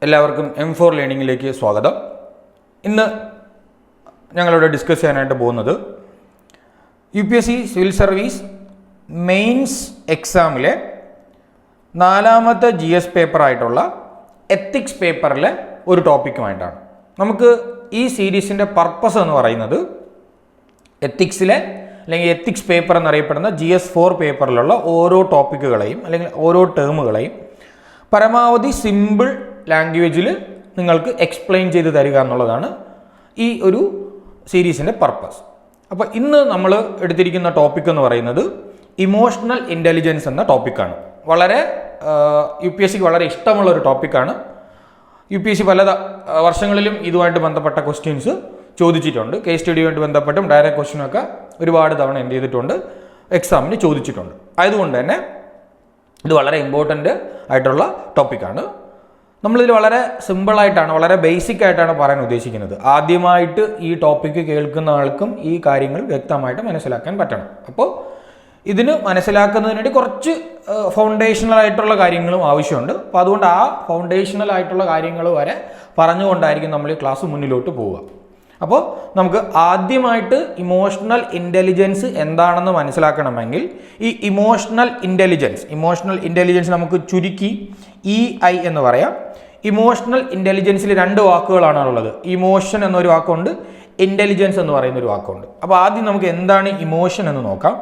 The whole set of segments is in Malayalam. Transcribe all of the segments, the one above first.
എല്ലാവർക്കും M4 ലേണിംഗിലേക്ക് സ്വാഗതം. ഇന്ന് ഞങ്ങളിവിടെ ഡിസ്കസ് ചെയ്യാനായിട്ട് പോകുന്നത് UPSC സിവിൽ സർവീസ് മെയിൻസ് എക്സാമിലെ 4ാമത്തെ GS പേപ്പറായിട്ടുള്ള എത്തിക്സ് പേപ്പറിലെ ഒരു ടോപ്പിക്കുമായിട്ടാണ്. നമുക്ക് ഈ സീരീസിൻ്റെ പർപ്പസ് എന്ന് പറയുന്നത് എത്തിക്സിലെ അല്ലെങ്കിൽ എത്തിക്സ് പേപ്പർ എന്നറിയപ്പെടുന്ന GS4 പേപ്പറിലുള്ള ഓരോ ടോപ്പിക്കുകളെയും അല്ലെങ്കിൽ ഓരോ ടേമുകളെയും പരമാവധി സിമ്പിൾ ലാംഗ്വേജിൽ നിങ്ങൾക്ക് എക്സ്പ്ലെയിൻ ചെയ്ത് തരിക എന്നുള്ളതാണ് ഈ ഒരു സീരീസിൻ്റെ പർപ്പസ്. അപ്പോൾ ഇന്ന് നമ്മൾ എടുത്തിരിക്കുന്ന ടോപ്പിക് എന്ന് പറയുന്നത് ഇമോഷണൽ ഇൻ്റലിജൻസ് എന്ന ടോപ്പിക്കാണ്. വളരെ UPSCക്ക് വളരെ ഇഷ്ടമുള്ളൊരു ടോപ്പിക്കാണ്. UPSC പല വർഷങ്ങളിലും ഇതുമായിട്ട് ബന്ധപ്പെട്ട ക്വസ്റ്റ്യൻസ് ചോദിച്ചിട്ടുണ്ട്. കേസ് സ്റ്റഡിയുമായിട്ട് ബന്ധപ്പെട്ടും ഡയറക്റ്റ് ക്വസ്റ്റ്യനൊക്കെ ഒരുപാട് തവണ എന്ത് ചെയ്തിട്ടുണ്ട്, എക്സാമിന് ചോദിച്ചിട്ടുണ്ട്. ആയതുകൊണ്ട് തന്നെ ഇത് വളരെ ഇമ്പോർട്ടൻ്റ് ആയിട്ടുള്ള ടോപ്പിക്കാണ്. നമ്മളിതിൽ വളരെ സിമ്പിളായിട്ടാണ്, വളരെ ബേസിക് ആയിട്ടാണ് പറയാൻ ഉദ്ദേശിക്കുന്നത്. ആദ്യമായിട്ട് ഈ ടോപ്പിക്ക് കേൾക്കുന്ന ആൾക്കും ഈ കാര്യങ്ങൾ വ്യക്തമായിട്ട് മനസ്സിലാക്കാൻ പറ്റണം. അപ്പോൾ ഇതിന് മനസ്സിലാക്കുന്നതിന് വേണ്ടി കുറച്ച് ഫൗണ്ടേഷണൽ ആയിട്ടുള്ള കാര്യങ്ങളും ആവശ്യമുണ്ട്. അപ്പോൾ അതുകൊണ്ട് ആ ഫൗണ്ടേഷണൽ ആയിട്ടുള്ള കാര്യങ്ങൾ വരെ പറഞ്ഞുകൊണ്ടായിരിക്കും നമ്മൾ ഈ ക്ലാസ് മുന്നിലോട്ട് പോവുക. അപ്പോൾ നമുക്ക് ആദ്യമായിട്ട് ഇമോഷണൽ ഇൻ്റലിജൻസ് എന്താണെന്ന് മനസ്സിലാക്കണമെങ്കിൽ ഈ ഇമോഷണൽ ഇൻ്റലിജൻസ് നമുക്ക് ചുരുക്കി EI എന്ന് പറയാം. ഇമോഷണൽ ഇൻ്റലിജൻസിൽ 2 വാക്കുകളാണ് ഉള്ളത്. ഇമോഷൻ എന്നൊരു വാക്കുണ്ട്, ഇൻ്റലിജൻസ് എന്ന് പറയുന്നൊരു വാക്കുണ്ട്. അപ്പോൾ ആദ്യം നമുക്ക് എന്താണ് ഇമോഷൻ എന്ന് നോക്കാം.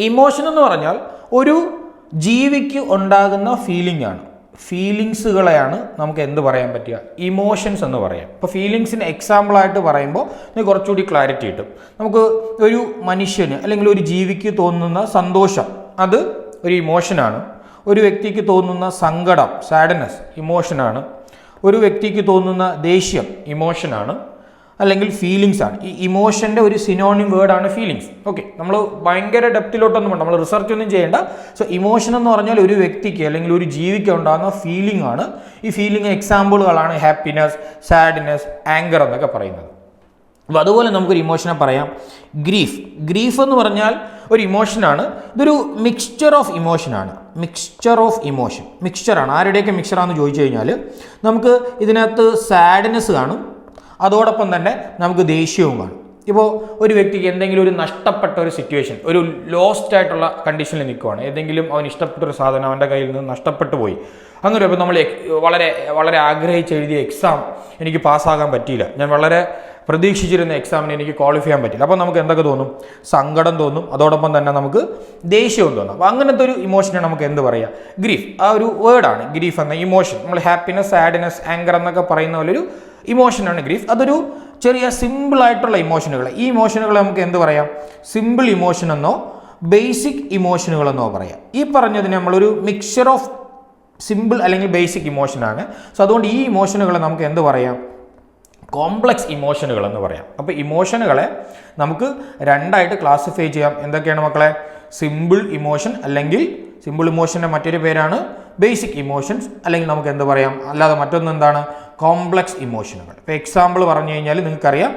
ഇമോഷൻ എന്ന് പറഞ്ഞാൽ ഒരു ജീവിക്ക് ഉണ്ടാകുന്ന ഫീലിംഗ് ആണ്. ഫീലിങ്സുകളെയാണ് നമുക്ക് എന്ത് പറയാൻ പറ്റുക, ഇമോഷൻസ് എന്ന് പറയാം. ഇപ്പോൾ ഫീലിങ്സിന് എക്സാമ്പിളായിട്ട് പറയുമ്പോൾ നിങ്ങൾക്ക് കുറച്ചുകൂടി ക്ലാരിറ്റി കിട്ടും. നമുക്ക് ഒരു മനുഷ്യന് അല്ലെങ്കിൽ ഒരു ജീവിക്ക് തോന്നുന്ന സന്തോഷം, അത് ഒരു ഇമോഷനാണ്. ഒരു വ്യക്തിക്ക് തോന്നുന്ന സങ്കടം, സാഡ്നെസ്, ഇമോഷനാണ്. ഒരു വ്യക്തിക്ക് തോന്നുന്ന ദേഷ്യം, ഇമോഷനാണ്, അല്ലെങ്കിൽ ഫീലിങ്സ് ആണ്. ഈ ഇമോഷൻ്റെ ഒരു സിനോണിം വേർഡാണ് ഫീലിങ്സ്. ഓക്കെ, നമ്മൾ ഭയങ്കര ഡെപ്തിലോട്ടൊന്നും വേണ്ട, നമ്മൾ റിസർച്ച് ഒന്നും ചെയ്യേണ്ട. സോ ഇമോഷൻ എന്ന് പറഞ്ഞാൽ ഒരു വ്യക്തിക്ക് അല്ലെങ്കിൽ ഒരു ജീവിക്ക് ഉണ്ടാകുന്ന ഫീലിംഗ് ആണ്. ഈ ഫീലിംഗ് എക്സാമ്പിളുകളാണ് ഹാപ്പിനെസ്, സാഡ്നെസ്, ആങ്കർ എന്നൊക്കെ പറയുന്നത്. അപ്പോൾ അതുപോലെ നമുക്കൊരു ഇമോഷനെ പറയാം ഗ്രീഫ് എന്ന് പറഞ്ഞാൽ ഒരു ഇമോഷനാണ്. ഇതൊരു മിക്സ്ചർ ഓഫ് ഇമോഷനാണ്. മിക്സ്ചറാണ്. ആരുടെയൊക്കെ മിക്സ്ചറാണെന്ന് ചോദിച്ചു കഴിഞ്ഞാൽ നമുക്ക് ഇതിനകത്ത് സാഡ്നെസ് കാണും, അതോടൊപ്പം തന്നെ നമുക്ക് ദേഷ്യവും കാണും. ഇപ്പോൾ ഒരു വ്യക്തിക്ക് എന്തെങ്കിലും ഒരു നഷ്ടപ്പെട്ട ഒരു സിറ്റുവേഷൻ, ഒരു ലോസ്റ്റ് ആയിട്ടുള്ള കണ്ടീഷനിൽ നിൽക്കുവാണ്, ഏതെങ്കിലും അവൻ ഇഷ്ടപ്പെട്ട ഒരു സാധനം അവൻ്റെ കയ്യിൽ നിന്ന് നഷ്ടപ്പെട്ടു പോയി. അങ്ങനെ ഇപ്പോൾ നമ്മൾ വളരെ വളരെ ആഗ്രഹിച്ച് എഴുതിയ എക്സാം എനിക്ക് പാസ്സാകാൻ പറ്റിയില്ല, ഞാൻ വളരെ പ്രതീക്ഷിച്ചിരുന്ന എക്സാമിന് എനിക്ക് ക്വാളിഫൈ ചെയ്യാൻ പറ്റില്ല. അപ്പോൾ നമുക്ക് എന്തൊക്കെ തോന്നും, സങ്കടം തോന്നും, അതോടൊപ്പം തന്നെ നമുക്ക് ദേഷ്യവും തോന്നും. അപ്പോൾ അങ്ങനത്തെ ഒരു ഇമോഷനെ നമുക്ക് എന്ത് പറയാം, ഗ്രീഫ്. ആ ഒരു വേർഡാണ് ഗ്രീഫ് എന്ന ഇമോഷൻ. നമ്മൾ ഹാപ്പിനെസ്, സാഡ്നെസ്, ആങ്കർ എന്നൊക്കെ പറയുന്ന പോലെ ഒരു ഇമോഷനാണ് ഗ്രീഫ്. അതൊരു ചെറിയ സിമ്പിളായിട്ടുള്ള ഇമോഷനുകൾ. ഈ ഇമോഷനുകളെ നമുക്ക് എന്ത് പറയാം, സിമ്പിൾ ഇമോഷൻ എന്നോ ബേസിക് ഇമോഷനുകളെന്നോ പറയാം. ഈ പറഞ്ഞതിന് നമ്മളൊരു മിക്സ്ചർ ഓഫ് സിമ്പിൾ അല്ലെങ്കിൽ ബേസിക് ഇമോഷനാണ്. സോ അതുകൊണ്ട് ഈ ഇമോഷനുകളെ നമുക്ക് എന്ത് പറയാം, കോംപ്ലക്സ് ഇമോഷനുകൾ എന്ന് പറയാം. അപ്പോൾ ഇമോഷനുകളെ നമുക്ക് 2ആയിട്ട് ക്ലാസിഫൈ ചെയ്യാം. എന്തൊക്കെയാണ് മക്കളെ, സിമ്പിൾ ഇമോഷൻ, അല്ലെങ്കിൽ സിമ്പിൾ ഇമോഷൻ്റെ മറ്റൊരു പേരാണ് ബേസിക് ഇമോഷൻസ്, അല്ലെങ്കിൽ നമുക്ക് എന്ത് പറയാം, അല്ലാതെ മറ്റൊന്ന് എന്താണ്, കോംപ്ലക്സ് ഇമോഷനുകൾ. ഇപ്പോൾ എക്സാമ്പിൾ പറഞ്ഞു കഴിഞ്ഞാൽ നിങ്ങൾക്കറിയാം,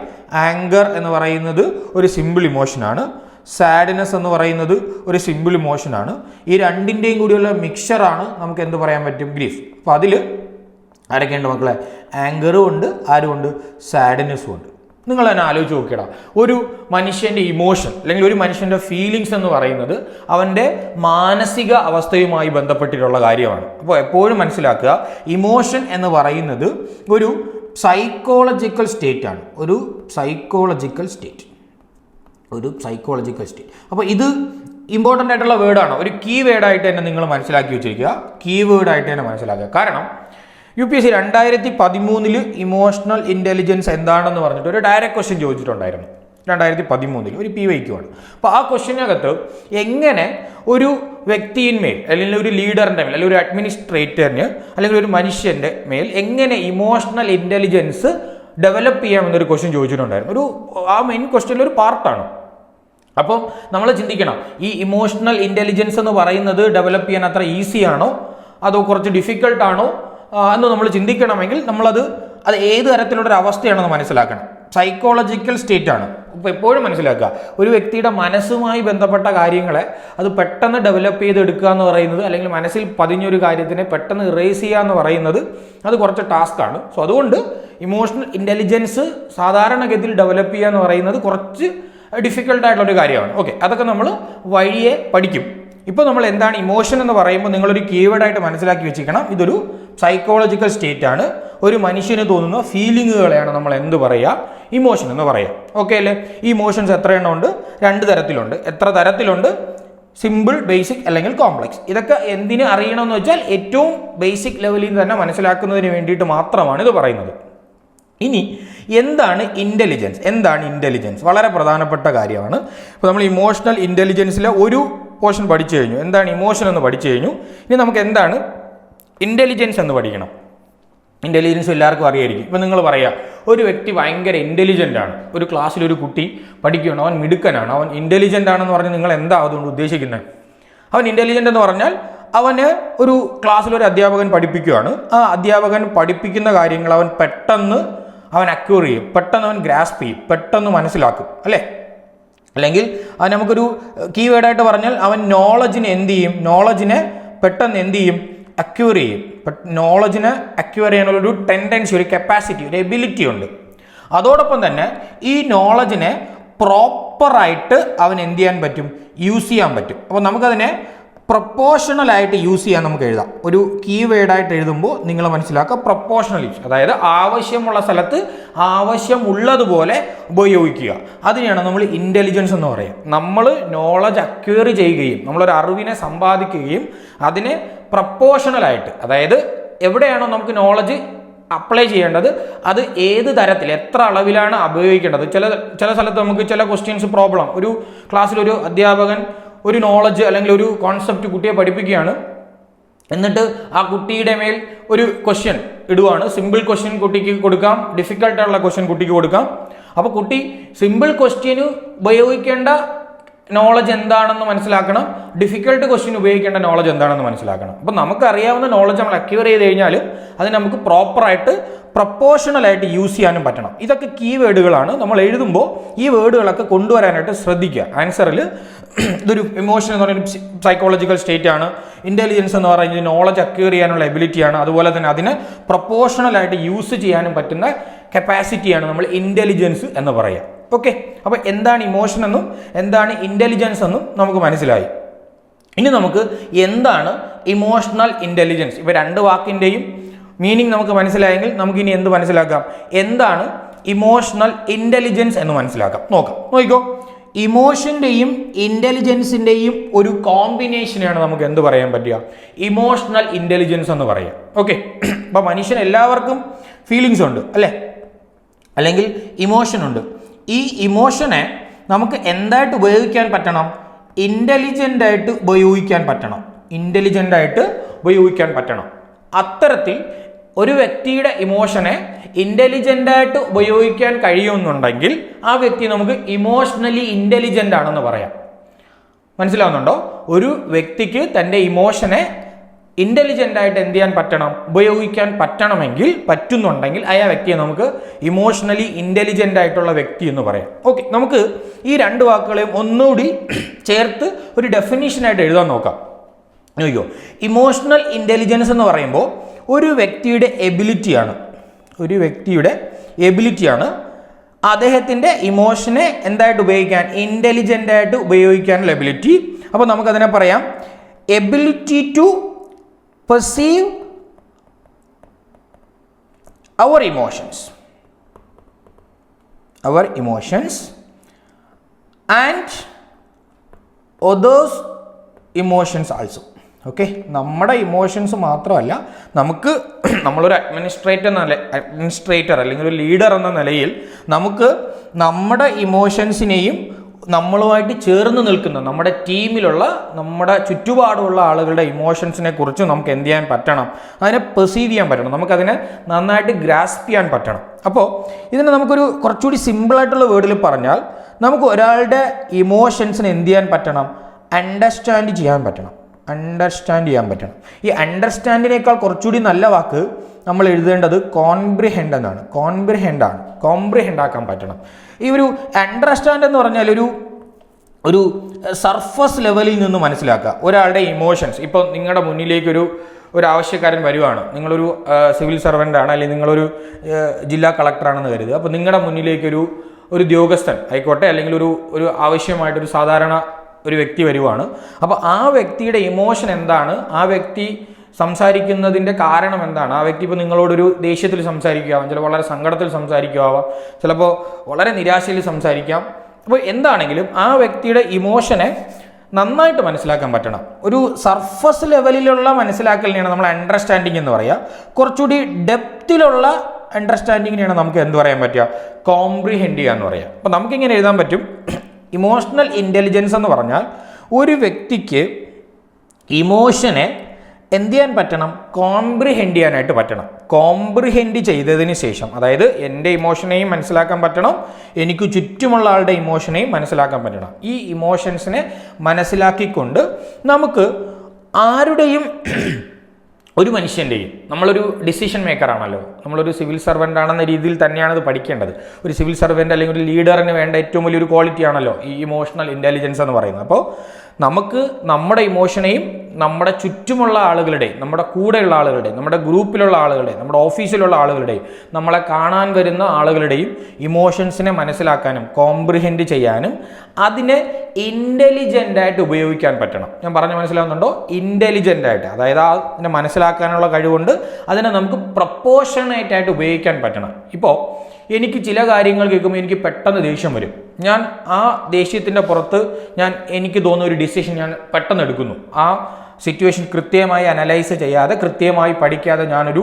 ആങ്കർ എന്ന് പറയുന്നത് ഒരു സിമ്പിൾ ഇമോഷനാണ്, സാഡ്നെസ് എന്ന് പറയുന്നത് ഒരു സിമ്പിൾ ഇമോഷനാണ്. ഈ രണ്ടിൻ്റെയും കൂടിയുള്ള മിക്സ്ചറാണ് നമുക്ക് എന്ത് പറയാൻ പറ്റും, ഗ്രീഫ്. അപ്പോൾ അതിൽ ആരൊക്കെയുണ്ട് മക്കളെ, ആങ്കറും ഉണ്ട്, ആരുമുണ്ട്, സാഡ്നെസ്സും ഉണ്ട്. നിങ്ങൾ തന്നെ ആലോചിച്ച് നോക്കിയടാ, ഒരു മനുഷ്യൻ്റെ ഇമോഷൻ അല്ലെങ്കിൽ ഒരു മനുഷ്യൻ്റെ ഫീലിങ്സ് എന്ന് പറയുന്നത് അവൻ്റെ മാനസിക അവസ്ഥയുമായി ബന്ധപ്പെട്ടിട്ടുള്ള കാര്യമാണ്. അപ്പോൾ എപ്പോഴും മനസ്സിലാക്കുക, ഇമോഷൻ എന്ന് പറയുന്നത് ഒരു സൈക്കോളജിക്കൽ സ്റ്റേറ്റ് ആണ്. ഒരു സൈക്കോളജിക്കൽ സ്റ്റേറ്റ്. അപ്പോൾ ഇത് ഇമ്പോർട്ടൻ്റ് ആയിട്ടുള്ള വേർഡാണ്. ഒരു കീ വേർഡായിട്ട് തന്നെ നിങ്ങൾ മനസ്സിലാക്കി വെച്ചിരിക്കുക. കീ വേർഡായിട്ട് തന്നെ മനസ്സിലാക്കുക. കാരണം UPSC 2013 ഇമോഷണൽ ഇൻ്റലിജൻസ് എന്താണെന്ന് പറഞ്ഞിട്ട് ഒരു ഡയറക്റ്റ് ക്വസ്റ്റ്യൻ ചോദിച്ചിട്ടുണ്ടായിരുന്നു. 2013 ഒരു PYQ ആണ്. അപ്പോൾ ആ ക്വസ്റ്റ്യനകത്ത് എങ്ങനെ ഒരു വ്യക്തിയിന്മേൽ അല്ലെങ്കിൽ ഒരു ലീഡറിൻ്റെ മേൽ അല്ലെങ്കിൽ ഒരു അഡ്മിനിസ്ട്രേറ്ററിന് അല്ലെങ്കിൽ ഒരു മനുഷ്യൻ്റെ മേൽ എങ്ങനെ ഇമോഷണൽ ഇൻ്റലിജൻസ് ഡെവലപ്പ് ചെയ്യാമെന്നൊരു ക്വസ്റ്റ്യൻ ചോദിച്ചിട്ടുണ്ടായിരുന്നു. ആ മെയിൻ ക്വസ്റ്റ്യനിൽ ഒരു പാർട്ടാണ്. അപ്പം നമ്മൾ ചിന്തിക്കണം, ഈ ഇമോഷണൽ ഇൻ്റലിജൻസ് എന്ന് പറയുന്നത് ഡെവലപ്പ് ചെയ്യാൻ അത്ര ഈസി ആണോ അതോ കുറച്ച് ഡിഫിക്കൽട്ടാണോ എന്ന് നമ്മൾ ചിന്തിക്കണമെങ്കിൽ അത് ഏത് തരത്തിലുള്ളൊരു അവസ്ഥയാണെന്ന് മനസ്സിലാക്കണം. സൈക്കോളജിക്കൽ സ്റ്റേറ്റ് ആണ്. ഇപ്പോൾ എപ്പോഴും മനസ്സിലാക്കുക, ഒരു വ്യക്തിയുടെ മനസ്സുമായി ബന്ധപ്പെട്ട കാര്യങ്ങളെ അത് പെട്ടെന്ന് ഡെവലപ്പ് ചെയ്തെടുക്കുക എന്ന് പറയുന്നത്, അല്ലെങ്കിൽ മനസ്സിൽ പതിഞ്ഞൊരു കാര്യത്തിനെ പെട്ടെന്ന് ഇറേസ് ചെയ്യുക എന്ന് പറയുന്നത് അത് കുറച്ച് ടാസ്ക്കാണ്. സോ അതുകൊണ്ട് ഇമോഷണൽ ഇൻ്റലിജൻസ് സാധാരണഗതിയിൽ ഡെവലപ്പ് ചെയ്യുക എന്ന് പറയുന്നത് കുറച്ച് ഡിഫിക്കൽട്ടായിട്ടുള്ളൊരു കാര്യമാണ്. ഓക്കെ, അതൊക്കെ നമ്മൾ വഴിയെ പഠിക്കും. ഇപ്പോൾ നമ്മൾ എന്താണ് ഇമോഷൻ എന്ന് പറയുമ്പോൾ നിങ്ങളൊരു കീവേഡായിട്ട് മനസ്സിലാക്കി വെച്ചിരിക്കണം, ഇതൊരു സൈക്കോളജിക്കൽ സ്റ്റേറ്റ് ആണ്. ഒരു മനുഷ്യന് തോന്നുന്ന ഫീലിങ്ങുകളെയാണ് നമ്മൾ എന്ത് പറയുക, ഇമോഷൻ എന്ന് പറയുക. ഓക്കെ അല്ലേ? ഈ ഇമോഷൻസ് എത്ര എണ്ണം ഉണ്ട്? 2 തരത്തിലുണ്ട്. എത്ര തരത്തിലുണ്ട്? സിമ്പിൾ, ബേസിക് അല്ലെങ്കിൽ കോംപ്ലക്സ്. ഇതൊക്കെ എന്തിനു അറിയണമെന്ന് വെച്ചാൽ ഏറ്റവും ബേസിക് ലെവലിൽ തന്നെ മനസ്സിലാക്കുന്നതിന് വേണ്ടിയിട്ട് മാത്രമാണ് ഇത് പറയുന്നത്. ഇനി എന്താണ് ഇൻ്റലിജൻസ്? എന്താണ് ഇൻ്റലിജൻസ്? വളരെ പ്രധാനപ്പെട്ട കാര്യമാണ്. ഇപ്പോൾ നമ്മൾ ഇമോഷണൽ ഇൻ്റലിജൻസിലെ ഒരു പോർഷൻ പഠിച്ചു കഴിഞ്ഞു. എന്താണ് ഇമോഷൻ എന്ന് പഠിച്ചു കഴിഞ്ഞു. ഇനി നമുക്ക് എന്താണ് ഇൻ്റലിജൻസ് എന്ന് പഠിക്കണം. ഇൻ്റലിജൻസ് എല്ലാവർക്കും അറിയായിരിക്കും. ഇപ്പം നിങ്ങൾ പറയുക, ഒരു വ്യക്തി ഭയങ്കര ഇൻ്റലിജൻ്റ് ആണ്, ഒരു ക്ലാസ്സിലൊരു കുട്ടി പഠിക്കുകയാണ്, അവൻ മിടുക്കനാണ്, അവൻ ഇൻ്റലിജൻ്റ് ആണെന്ന് പറഞ്ഞ് നിങ്ങൾ എന്താ അതുകൊണ്ട് ഉദ്ദേശിക്കുന്നത്? അവൻ ഇൻ്റലിജൻ്റ് എന്ന് പറഞ്ഞാൽ അവന് ഒരു ക്ലാസ്സിലൊരു അധ്യാപകൻ പഠിപ്പിക്കുകയാണ്, ആ അധ്യാപകൻ പഠിപ്പിക്കുന്ന കാര്യങ്ങൾ അവൻ പെട്ടെന്ന് അക്യൂർ ചെയ്യും, പെട്ടെന്ന് അവൻ ഗ്രാസ്പ് ചെയ്യും, പെട്ടെന്ന് മനസ്സിലാക്കും, അല്ലേ? അല്ലെങ്കിൽ അത് നമുക്കൊരു കീവേഡായിട്ട് പറഞ്ഞാൽ അവൻ നോളജിനെ പെട്ടെന്ന് എന്ത് ചെയ്യും, അക്യൂർ ചെയ്യും. നോളജിനെ അക്യൂർ ചെയ്യാനുള്ളൊരു ടെൻഡൻസി, ഒരു കപ്പാസിറ്റി, ഒരു എബിലിറ്റി ഉണ്ട്. അതോടൊപ്പം തന്നെ ഈ നോളജിനെ പ്രോപ്പറായിട്ട് അവൻ എന്ത് ചെയ്യാൻ പറ്റും, യൂസ് ചെയ്യാൻ പറ്റും. അപ്പോൾ നമുക്കതിനെ പ്രൊപ്പോർഷണലായിട്ട് യൂസ് ചെയ്യാൻ നമുക്ക് എഴുതാം. ഒരു കീവേഡായിട്ട് എഴുതുമ്പോൾ നിങ്ങൾ മനസ്സിലാക്കുക, പ്രൊപ്പോർഷണൽ യൂസ്, അതായത് ആവശ്യമുള്ള സ്ഥലത്ത് ആവശ്യമുള്ളതുപോലെ ഉപയോഗിക്കുക. അതിനെയാണ് നമ്മൾ ഇൻ്റലിജൻസ് എന്ന് പറയുക. നമ്മൾ നോളജ് അക്വയർ ചെയ്യുകയും നമ്മളൊരു അറിവിനെ സമ്പാദിക്കുകയും അതിനെ പ്രൊപ്പോർഷണലായിട്ട്, അതായത് എവിടെയാണോ നമുക്ക് നോളജ് അപ്ലൈ ചെയ്യേണ്ടത് അത് ഏത് തരത്തിൽ എത്ര അളവിലാണ് ഉപയോഗിക്കേണ്ടത്. ചില സ്ഥലത്ത് നമുക്ക് ചില ക്വസ്റ്റ്യൻസ് പ്രോബ്ലം, ഒരു ക്ലാസ്സിലൊരു അധ്യാപകൻ ഒരു നോളജ് അല്ലെങ്കിൽ ഒരു കോൺസെപ്റ്റ് കുട്ടിയെ പഠിപ്പിക്കുകയാണ്, എന്നിട്ട് ആ കുട്ടിയുടെ മേൽ ഒരു ക്വസ്റ്റ്യൻ ഇടുവാണ്. സിമ്പിൾ ക്വസ്റ്റ്യൻ കുട്ടിക്ക് കൊടുക്കാം, ഡിഫിക്കൽട്ടായിട്ടുള്ള ക്വസ്റ്റ്യൻ കുട്ടിക്ക് കൊടുക്കാം. അപ്പോൾ കുട്ടി സിമ്പിൾ ക്വസ്റ്റ്യന് ഉപയോഗിക്കേണ്ട നോളജ് എന്താണെന്ന് മനസ്സിലാക്കണം, ഡിഫിക്കൽട്ട് ക്വസ്റ്റ്യൻ ഉപയോഗിക്കേണ്ട നോളജ് എന്താണെന്ന് മനസ്സിലാക്കണം. അപ്പോൾ നമുക്കറിയാവുന്ന നോളജ് നമ്മൾ അക്യൂർ ചെയ്ത് കഴിഞ്ഞാൽ അത് നമുക്ക് പ്രോപ്പറായിട്ട് പ്രൊപ്പോർഷണലായിട്ട് യൂസ് ചെയ്യാനും പറ്റണം. ഇതൊക്കെ കീവേഡുകളാണ്. നമ്മൾ എഴുതുമ്പോൾ ഈ വേർഡുകളൊക്കെ കൊണ്ടുവരാനായിട്ട് ശ്രദ്ധിക്കുക. ആൻസറിൽ ഇതൊരു ഇമോഷൻ എന്ന് പറയുന്ന സൈക്കോളജിക്കൽ സ്റ്റേറ്റ് ആണ്, ഇൻ്റലിജൻസ് എന്ന് പറയുന്നത് നോളജ് അക്യൂർ ചെയ്യാനുള്ള എബിലിറ്റിയാണ്, അതുപോലെ തന്നെ അതിനെ പ്രൊപ്പോർഷണലായിട്ട് യൂസ് ചെയ്യാനും പറ്റുന്ന കപ്പാസിറ്റിയാണ് നമ്മൾ ഇൻ്റലിജൻസ് എന്ന് പറയുക. ഓക്കെ, അപ്പോൾ എന്താണ് ഇമോഷൻ എന്നും എന്താണ് ഇൻ്റലിജൻസ് എന്നും നമുക്ക് മനസ്സിലായി. ഇനി നമുക്ക് എന്താണ് ഇമോഷണൽ ഇൻ്റലിജൻസ്, ഇപ്പോൾ 2 വാക്കിൻ്റെയും മീനിങ് നമുക്ക് മനസ്സിലായെങ്കിൽ നമുക്കിനി എന്ത് മനസ്സിലാക്കാം, എന്താണ് ഇമോഷണൽ ഇൻ്റലിജൻസ് എന്ന് മനസ്സിലാക്കാം. നോക്കിക്കോ, ഇമോഷൻ്റെയും ഇൻ്റലിജൻസിൻ്റെയും ഒരു കോമ്പിനേഷനെയാണ് നമുക്ക് എന്ത് പറയാൻ പറ്റുക, ഇമോഷണൽ ഇൻ്റലിജൻസ് എന്ന് പറയാം. ഓക്കെ, അപ്പോൾ മനുഷ്യൻ എല്ലാവർക്കും ഫീലിങ്സ് ഉണ്ട്, അല്ലേ? അല്ലെങ്കിൽ ഇമോഷൻ ഉണ്ട്. ഈ ഇമോഷനെ നമുക്ക് എന്തായിട്ട് ഉപയോഗിക്കാൻ പറ്റണം, ഇൻ്റലിജൻ്റായിട്ട് ഉപയോഗിക്കാൻ പറ്റണം. അത്തരത്തിൽ ഒരു വ്യക്തിയുടെ ഇമോഷനെ ഇൻ്റലിജൻ്റായിട്ട് ഉപയോഗിക്കാൻ കഴിയുമെന്നുണ്ടെങ്കിൽ ആ വ്യക്തി നമുക്ക് ഇമോഷണലി ഇൻ്റലിജൻ്റ് ആണെന്ന് പറയാം. മനസ്സിലാവുന്നുണ്ടോ? ഒരു വ്യക്തിക്ക് തൻ്റെ ഇമോഷനെ ഇൻ്റലിജൻ്റായിട്ട് എന്ത് ചെയ്യാൻ പറ്റണം, ഉപയോഗിക്കാൻ പറ്റുന്നുണ്ടെങ്കിൽ ആ വ്യക്തിയെ നമുക്ക് ഇമോഷണലി ഇൻ്റലിജൻ്റ് ആയിട്ടുള്ള വ്യക്തി എന്ന് പറയാം. ഓക്കെ, നമുക്ക് ഈ 2 വാക്കുകളെയും ഒന്നുകൂടി ചേർത്ത് ഒരു ഡെഫിനിഷനായിട്ട് എഴുതാൻ നോക്കാം. നോക്കിയോ, ഇമോഷണൽ ഇൻ്റലിജൻസ് എന്ന് പറയുമ്പോൾ ഒരു വ്യക്തിയുടെ എബിലിറ്റിയാണ് അദ്ദേഹത്തിൻ്റെ ഇമോഷനെ എന്തായിട്ട് ഉപയോഗിക്കാൻ, ഇൻ്റലിജൻ്റായിട്ട് ഉപയോഗിക്കാനുള്ള എബിലിറ്റി. അപ്പോൾ നമുക്കതിനെ പറയാം ability to perceive our emotions and others emotions also. Okay, നമ്മുടെ ഇമോഷൻസ് മാത്രമല്ല, നമുക്ക് നമ്മളൊരു അഡ്മിനിസ്ട്രേറ്റർ അല്ലെങ്കിൽ ഒരു ലീഡർ എന്ന നിലയിൽ നമുക്ക് നമ്മുടെ ഇമോഷൻസിനെയും നമ്മളുമായിട്ട് ചേർന്ന് നിൽക്കുന്ന നമ്മുടെ ടീമിലുള്ള നമ്മുടെ ചുറ്റുപാടുമുള്ള ആളുകളുടെ ഇമോഷൻസിനെ കുറിച്ച് നമുക്ക് എന്ത് ചെയ്യാൻ പറ്റണം, അതിനെ പെർസീവ് ചെയ്യാൻ പറ്റണം, നമുക്കതിനെ നന്നായിട്ട് ഗ്രാസ്പ് ചെയ്യാൻ പറ്റണം. അപ്പോൾ ഇതിനെ നമുക്കൊരു കുറച്ചുകൂടി സിമ്പിളായിട്ടുള്ള വേർഡിൽ പറഞ്ഞാൽ നമുക്ക് ഒരാളുടെ ഇമോഷൻസിനെ എന്ത് ചെയ്യാൻ പറ്റണം, അണ്ടർസ്റ്റാൻഡ് ചെയ്യാൻ പറ്റണം. ഈ അണ്ടർസ്റ്റാൻഡിനേക്കാൾ കുറച്ചുകൂടി നല്ല വാക്ക് നമ്മൾ എഴുതേണ്ടത് കോംപ്രിഹെൻഡ് എന്നാണ്. കോംപ്രിഹെൻഡ് ആക്കാൻ പറ്റണം. ഈ ഒരു അണ്ടർസ്റ്റാൻഡ് എന്ന് പറഞ്ഞാൽ ഒരു സർഫസ് ലെവലിൽ നിന്ന് മനസ്സിലാക്കുക ഒരാളുടെ ഇമോഷൻസ്. ഇപ്പോൾ നിങ്ങളുടെ മുന്നിലേക്കൊരു ആവശ്യക്കാരൻ വരുവാണ്, നിങ്ങളൊരു സിവിൽ സർവൻ്റാണ്, അല്ലെങ്കിൽ നിങ്ങളൊരു ജില്ലാ കളക്ടറാണെന്ന് കരുതുക. അപ്പോൾ നിങ്ങളുടെ മുന്നിലേക്കൊരു ഉദ്യോഗസ്ഥൻ ആയിക്കോട്ടെ, അല്ലെങ്കിൽ ഒരു ആവശ്യമായിട്ടൊരു സാധാരണ ഒരു വ്യക്തി വരുവാണ്. അപ്പോൾ ആ വ്യക്തിയുടെ ഇമോഷൻ എന്താണ്, ആ വ്യക്തി സംസാരിക്കുന്നതിൻ്റെ കാരണം എന്താണ്, ആ വ്യക്തി ഇപ്പോൾ നിങ്ങളോടൊരു ദേഷ്യത്തിൽ സംസാരിക്കാവാം, ചിലപ്പോൾ വളരെ സങ്കടത്തിൽ സംസാരിക്കുവാം, ചിലപ്പോൾ വളരെ നിരാശയിൽ സംസാരിക്കാം. അപ്പോൾ എന്താണെങ്കിലും ആ വ്യക്തിയുടെ ഇമോഷനെ നന്നായിട്ട് മനസ്സിലാക്കാൻ പറ്റണം. ഒരു സർഫസ് ലെവലിലുള്ള മനസ്സിലാക്കലിനെയാണ് നമ്മൾ അണ്ടർസ്റ്റാൻഡിങ് എന്ന് പറയുക. കുറച്ചുകൂടി ഡെപ്തിലുള്ള അണ്ടർസ്റ്റാൻഡിങ്ങിനെയാണ് നമുക്ക് എന്ത് പറയാൻ പറ്റുക, കോംപ്രിഹെൻഡ് ചെയ്യുക എന്ന് പറയുക. അപ്പോൾ നമുക്കിങ്ങനെ എഴുതാൻ പറ്റും, ഇമോഷണൽ ഇൻ്റലിജൻസ് എന്ന് പറഞ്ഞാൽ ഒരു വ്യക്തിക്ക് ഇമോഷനെ എന്ത് ചെയ്യാൻ പറ്റണം, കോംപ്രിഹെൻഡ് ചെയ്യാനായിട്ട് പറ്റണം. കോംപ്രിഹെൻഡ് ചെയ്തതിന് ശേഷം, അതായത് എൻ്റെ ഇമോഷനെയും മനസ്സിലാക്കാൻ പറ്റണം, എനിക്ക് ചുറ്റുമുള്ള ആളുടെ ഇമോഷനെയും മനസ്സിലാക്കാൻ പറ്റണം. ഈ ഇമോഷൻസിനെ മനസ്സിലാക്കിക്കൊണ്ട് നമുക്ക് ആരുടെയും ഒരു മനുഷ്യൻ്റെയും, നമ്മളൊരു ഡിസിഷൻ മേക്കറാണല്ലോ, നമ്മളൊരു സിവിൽ സർവൻ്റ് ആണെന്ന രീതിയിൽ തന്നെയാണ് ഇത് പഠിക്കേണ്ടത്. ഒരു സിവിൽ സർവൻ്റ് അല്ലെങ്കിൽ ഒരു ലീഡറിന് വേണ്ട ഏറ്റവും വലിയൊരു ക്വാളിറ്റി ആണല്ലോ ഈ ഇമോഷണൽ ഇൻ്റലിജൻസ് എന്ന് പറയുന്നത്. അപ്പോൾ നമുക്ക് നമ്മുടെ ഇമോഷനെയും നമ്മുടെ ചുറ്റുമുള്ള ആളുകളുടെയും, നമ്മുടെ കൂടെയുള്ള ആളുകളുടെയും, നമ്മുടെ ഗ്രൂപ്പിലുള്ള ആളുകളുടെയും, നമ്മുടെ ഓഫീസിലുള്ള ആളുകളുടെയും, നമ്മളെ കാണാൻ വരുന്ന ആളുകളുടെയും ഇമോഷൻസിനെ മനസ്സിലാക്കാനും കോംപ്രിഹെൻഡ് ചെയ്യാനും അതിനെ ഇൻ്റലിജൻ്റായിട്ട് ഉപയോഗിക്കാൻ പറ്റണം. ഞാൻ പറഞ്ഞ് മനസ്സിലാവുന്നുണ്ടോ? ഇൻ്റലിജൻ്റായിട്ട്, അതായത് അതിനെ മനസ്സിലാക്കാനുള്ള കഴിവുണ്ട്, അതിനെ നമുക്ക് പ്രപ്പോർഷണേറ്റ് ആയിട്ട് ഉപയോഗിക്കാൻ പറ്റണം. ഇപ്പോൾ എനിക്ക് ചില കാര്യങ്ങൾ കേൾക്കുമ്പോൾ എനിക്ക് പെട്ടെന്ന് ദേഷ്യം വരും. ഞാൻ ആ ദേഷ്യത്തിൻ്റെ പുറത്ത് എനിക്ക് തോന്നുന്ന ഒരു ഡിസിഷൻ ഞാൻ പെട്ടെന്ന് എടുക്കുന്നു. ആ സിറ്റുവേഷൻ കൃത്യമായി അനലൈസ് ചെയ്യാതെ, കൃത്യമായി പഠിക്കാതെ ഞാനൊരു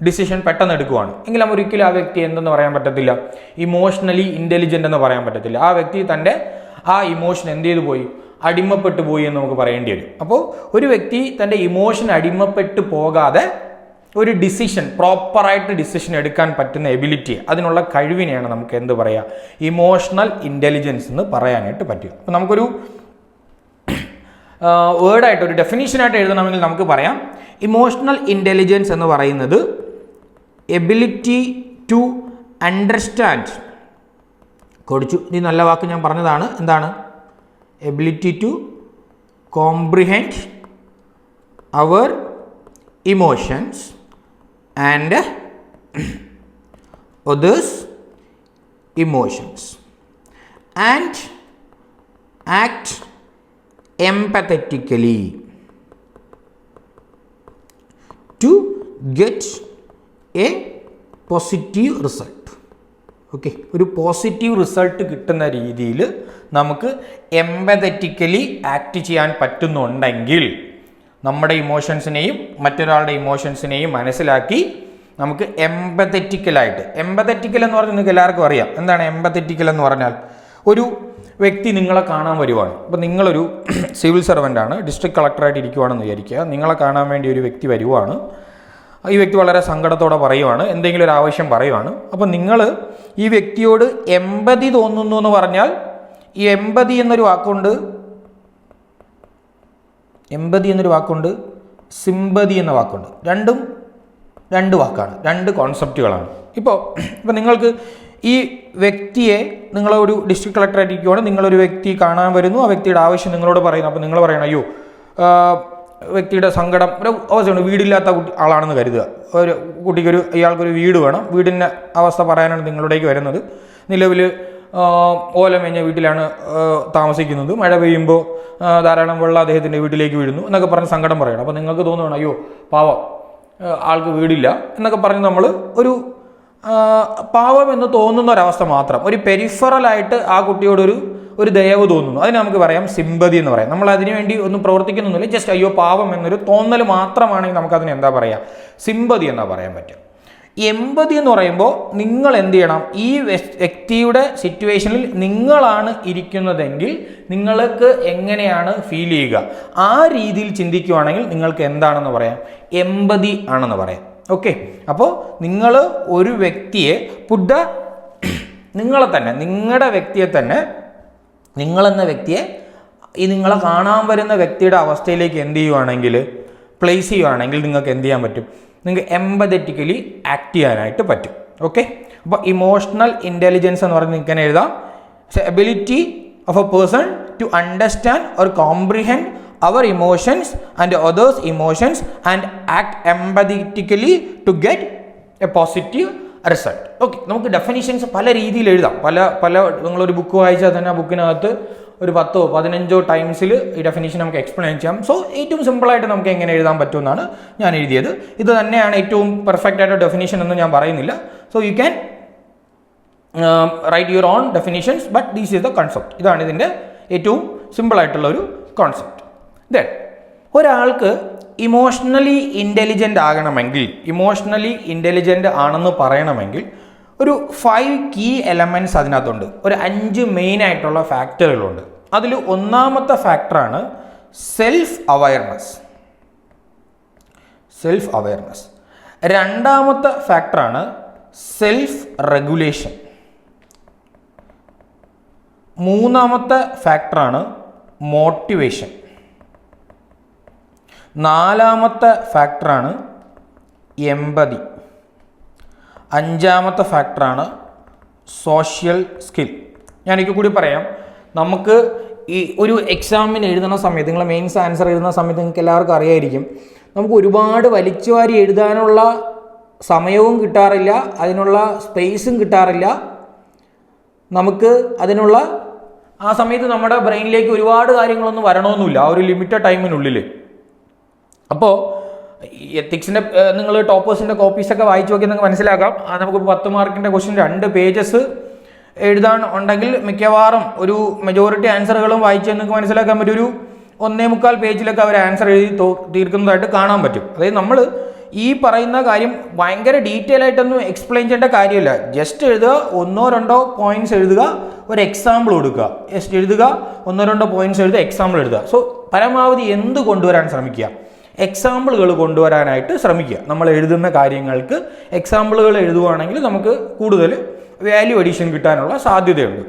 ഡിസിഷൻ പെട്ടെന്ന് എടുക്കുവാണ് എങ്കിലും ഒരിക്കലും ആ വ്യക്തി എന്തെന്ന് പറയാൻ പറ്റത്തില്ല, ഇമോഷണലി ഇൻ്റലിജൻ്റ് എന്ന് പറയാൻ പറ്റത്തില്ല. ആ വ്യക്തി തൻ്റെ ആ ഇമോഷൻ എന്ത് ചെയ്തു പോയി, അടിമപ്പെട്ടു പോയി എന്ന് നമുക്ക് പറയേണ്ടി വരും. അപ്പോൾ ഒരു വ്യക്തി തൻ്റെ ഇമോഷൻ അടിമപ്പെട്ടു പോകാതെ ഒരു ഡിസിഷൻ, പ്രോപ്പറായിട്ട് ഡിസിഷൻ എടുക്കാൻ പറ്റുന്ന എബിലിറ്റി, അതിനുള്ള കഴിവിനെയാണ് നമുക്ക് എന്ത് പറയുക, ഇമോഷണൽ ഇൻ്റലിജൻസ് എന്ന് പറയാനായിട്ട് പറ്റുക. അപ്പോൾ നമുക്കൊരു വേർഡായിട്ട്, ഒരു ഡെഫിനീഷനായിട്ട് എഴുതണമെങ്കിൽ നമുക്ക് പറയാം, ഇമോഷണൽ ഇൻ്റലിജൻസ് എന്ന് പറയുന്നത് എബിലിറ്റി ടു അണ്ടർസ്റ്റാൻഡ്. കൊടുച്ചു, ഇനി നല്ല വാക്ക് ഞാൻ പറഞ്ഞതാണ്, എന്താണ്, ability to comprehend our emotions and others emotions and act empathetically to get a positive result. Okay, ഒരു പോസിറ്റീവ് റിസൾട്ട് കിട്ടുന്ന രീതിയിൽ നമുക്ക് എംപതറ്റിക്കലി ആക്ട് ചെയ്യാൻ പറ്റുന്നുണ്ടെങ്കിൽ നമ്മുടെ ഇമോഷൻസിനെയും മറ്റൊരാളുടെ ഇമോഷൻസിനെയും മനസ്സിലാക്കി നമുക്ക് എംപതറ്റിക്കലായിട്ട്, എംപതറ്റിക്കൽ എന്ന് പറഞ്ഞാൽ നിങ്ങൾക്ക് എല്ലാവർക്കും അറിയാം എന്താണ് എംപതറ്റിക്കൽ എന്ന് പറഞ്ഞാൽ. ഒരു വ്യക്തി നിങ്ങളെ കാണാൻ വരുവാണ്. അപ്പോൾ നിങ്ങളൊരു സിവിൽ സർവൻ്റാണ്, ഡിസ്ട്രിക്ട് കളക്ടറായിട്ട് ഇരിക്കുവാണെന്ന് വിചാരിക്കുക. നിങ്ങളെ കാണാൻ വേണ്ടി ഒരു വ്യക്തി വരുവാണ്. ഈ വ്യക്തി വളരെ സങ്കടത്തോടെ പറയുവാണ്, എന്തെങ്കിലും ഒരു ആവശ്യം പറയുവാണ്. അപ്പോൾ നിങ്ങൾ ഈ വ്യക്തിയോട് എമ്പതി തോന്നുന്നു എന്ന് പറഞ്ഞാൽ, ഈ എമ്പതി എന്നൊരു വാക്കുണ്ട്, സിമ്പതി എന്ന വാക്കുണ്ട്. രണ്ടും രണ്ട് വാക്കാണ്, രണ്ട് കോൺസെപ്റ്റുകളാണ്. ഇപ്പോൾ നിങ്ങൾക്ക് ഈ വ്യക്തിയെ, നിങ്ങളൊരു ഡിസ്ട്രിക്ട് കളക്ടറായിട്ട് ഇരിക്കുവാണ്, നിങ്ങളൊരു വ്യക്തി കാണാൻ വരുന്നു, ആ വ്യക്തിയുടെ ആവശ്യം നിങ്ങളോട് പറയുന്നു. അപ്പോൾ നിങ്ങൾ പറയണം, അയ്യോ വ്യക്തിയുടെ സങ്കടം, ഒരു അവസ്ഥയുണ്ട്, വീടില്ലാത്ത ആളാണെന്ന് കരുതുക. ഒരു കുട്ടിക്കൊരു, ഇയാൾക്കൊരു വീട് വേണം, വീടിൻ്റെ അവസ്ഥ പറയാനാണ് നിങ്ങളുടേക്ക് വരുന്നത്. നിലവിൽ ഓലമേഞ്ഞ വീട്ടിലാണ് താമസിക്കുന്നത്, മഴ പെയ്യുമ്പോൾ ധാരാളം വെള്ളം അദ്ദേഹത്തിൻ്റെ വീട്ടിലേക്ക് വീഴുന്നു എന്നൊക്കെ പറഞ്ഞ് സങ്കടം പറയണം. അപ്പോൾ നിങ്ങൾക്ക് തോന്നുകയാണ്, അയ്യോ പാവം ആൾക്ക് വീടില്ല എന്നൊക്കെ പറഞ്ഞ് നമ്മൾ ഒരു പാവം എന്ന് തോന്നുന്ന ഒരവസ്ഥ മാത്രം, ഒരു പെരിഫറലായിട്ട് ആ കുട്ടിയോടൊരു ദയവ് തോന്നുന്നു, അതിന് നമുക്ക് പറയാം സിമ്പതി എന്ന് പറയാം. നമ്മൾ അതിനു വേണ്ടി ഒന്നും പ്രവർത്തിക്കുന്നൊന്നുമില്ല, ജസ്റ്റ് അയ്യോ പാവം എന്നൊരു തോന്നൽ മാത്രമാണെങ്കിൽ നമുക്കതിന് എന്താ പറയുക, സിമ്പതി എന്നാ പറയാൻ പറ്റും. എമ്പതി എന്ന് പറയുമ്പോൾ നിങ്ങൾ എന്ത് ചെയ്യണം, ഈ വ്യക്തിയുടെ സിറ്റുവേഷനിൽ നിങ്ങളാണ് ഇരിക്കുന്നതെങ്കിൽ നിങ്ങൾക്ക് എങ്ങനെയാണ് ഫീൽ ചെയ്യുക, ആ രീതിയിൽ ചിന്തിക്കുകയാണെങ്കിൽ നിങ്ങൾക്ക് എന്താണെന്ന് പറയാം, എമ്പതി ആണെന്ന് പറയാം. ഓക്കെ, അപ്പോൾ നിങ്ങൾ ഒരു വ്യക്തിയെ നിങ്ങളെ തന്നെ, നിങ്ങളുടെ വ്യക്തിയെ തന്നെ, നിങ്ങളെന്ന വ്യക്തിയെ ഈ നിങ്ങളെ കാണാൻ വരുന്ന വ്യക്തിയുടെ അവസ്ഥയിലേക്ക് എന്ത് ചെയ്യുവാണെങ്കിൽ, പ്ലേസ് ചെയ്യുവാണെങ്കിൽ നിങ്ങൾക്ക് എന്ത് ചെയ്യാൻ പറ്റും, നിങ്ങൾക്ക് എംപതറ്റിക്കലി ആക്ട് ചെയ്യാനായിട്ട് പറ്റും. ഓക്കെ, അപ്പോൾ ഇമോഷണൽ ഇൻ്റലിജൻസ് എന്ന് പറഞ്ഞ് നിങ്ങൾക്ക് തന്നെ എഴുതാം. Ability of a person to understand or comprehend our emotions and others' emotions and act empathetically to get a positive result. Okay, നമുക്ക് ഡെഫിനിഷൻസ് പല രീതിയിൽ എഴുതാം. പല നിങ്ങളൊരു ബുക്ക് വായിച്ചാൽ തന്നെ ആ ബുക്കിനകത്ത് ഒരു 10-15 ടൈംസിൽ ഈ ഡെഫിനിഷൻ നമുക്ക് എക്സ്പ്ലെയിൻ ചെയ്യാം. സോ ഏറ്റവും സിമ്പിളായിട്ട് നമുക്ക് എങ്ങനെ എഴുതാൻ പറ്റുമെന്നാണ് ഞാൻ എഴുതിയത്. ഇത് തന്നെയാണ് ഏറ്റവും പെർഫെക്റ്റ് ആയിട്ട് ഡെഫിനിഷൻ എന്ന് ഞാൻ പറയുന്നില്ല. So you can write your own definitions, but these is the concept. ഇതാണ് ഇതിൻ്റെ ഏറ്റവും സിമ്പിളായിട്ടുള്ള ഒരു കോൺസെപ്റ്റ്. ദെൻ ഒരാൾക്ക് ഇമോഷണലി ഇൻ്റലിജൻ്റ് ആകണമെങ്കിൽ, ഇമോഷണലി ഇൻ്റലിജൻ്റ് ആണെന്ന് പറയണമെങ്കിൽ ഒരു 5 കീ എലമെൻറ്റ്സ് അതിനകത്തുണ്ട്. ഒരു 5 മെയിൻ ആയിട്ടുള്ള ഫാക്ടറുകളുണ്ട്. അതിൽ ഒന്നാമത്തെ ഫാക്ടറാണ് സെൽഫ് അവയർനെസ്. രണ്ടാമത്തെ ഫാക്ടറാണ് സെൽഫ് റെഗുലേഷൻ. മൂന്നാമത്തെ ഫാക്ടറാണ് മോട്ടിവേഷൻ. നാലാമത്തെ ഫാക്ടറാണ് എമ്പതി. അഞ്ചാമത്തെ ഫാക്ടറാണ് സോഷ്യൽ സ്കിൽ. ഞാനൊക്കെ കൂടി പറയാം. നമുക്ക് ഈ ഒരു എക്സാമിന് എഴുതുന്ന സമയത്ത്, നിങ്ങൾ മെയിൻസ് ആൻസർ എഴുതുന്ന സമയത്ത് നിങ്ങൾക്ക് എല്ലാവർക്കും അറിയായിരിക്കും, നമുക്ക് ഒരുപാട് വലിച്ചുവാരി എഴുതാനുള്ള സമയവും കിട്ടാറില്ല, അതിനുള്ള സ്പേസും കിട്ടാറില്ല. നമുക്ക് അതിനുള്ള ആ സമയത്ത് നമ്മുടെ ബ്രെയിനിലേക്ക് ഒരുപാട് കാര്യങ്ങളൊന്നും വരണമെന്നില്ല ആ ഒരു ലിമിറ്റഡ് ടൈമിനുള്ളിൽ. അപ്പോൾ എത്തിക്സിൻ്റെ നിങ്ങൾ ടോപ്പേഴ്സിൻ്റെ കോപ്പീസൊക്കെ വായിച്ചു നോക്കി നിങ്ങൾക്ക് മനസ്സിലാക്കാം. നമുക്ക് 10 മാർക്കിൻ്റെ ക്വസ്റ്റ്യൻ 2 പേജസ് എഴുതാൻ ഉണ്ടെങ്കിൽ മിക്കവാറും ഒരു മെജോറിറ്റി ആൻസറുകളും വായിച്ച് നിങ്ങൾക്ക് മനസ്സിലാക്കാൻ പറ്റും. ഒരു 1.25 പേജിലൊക്കെ അവർ ആൻസർ എഴുതി തീർക്കുന്നതായിട്ട് കാണാൻ പറ്റും. അതായത് നമ്മൾ ഈ പറയുന്ന കാര്യം ഭയങ്കര ഡീറ്റെയിൽ ആയിട്ടൊന്നും എക്സ്പ്ലെയിൻ ചെയ്യേണ്ട കാര്യമില്ല. ജസ്റ്റ് എഴുതുക, 1-2 പോയിന്റ്സ് എഴുതുക, ഒരു എക്സാമ്പിൾ കൊടുക്കുക. ജസ്റ്റ് എഴുതുക, 1-2 പോയിന്റ്സ് എഴുതുക, എക്സാമ്പിൾ എഴുതുക. സോ പരമാവധി എന്ത് കൊണ്ടുവരാൻ ശ്രമിക്കുക, എക്സാമ്പിളുകൾ കൊണ്ടുവരാനായിട്ട് ശ്രമിക്കുക. നമ്മൾ എഴുതുന്ന കാര്യങ്ങൾക്ക് എക്സാമ്പിളുകൾ എഴുതുകയാണെങ്കിൽ നമുക്ക് കൂടുതൽ വാല്യൂ അഡീഷൻ കിട്ടാനുള്ള സാധ്യതയുണ്ട്.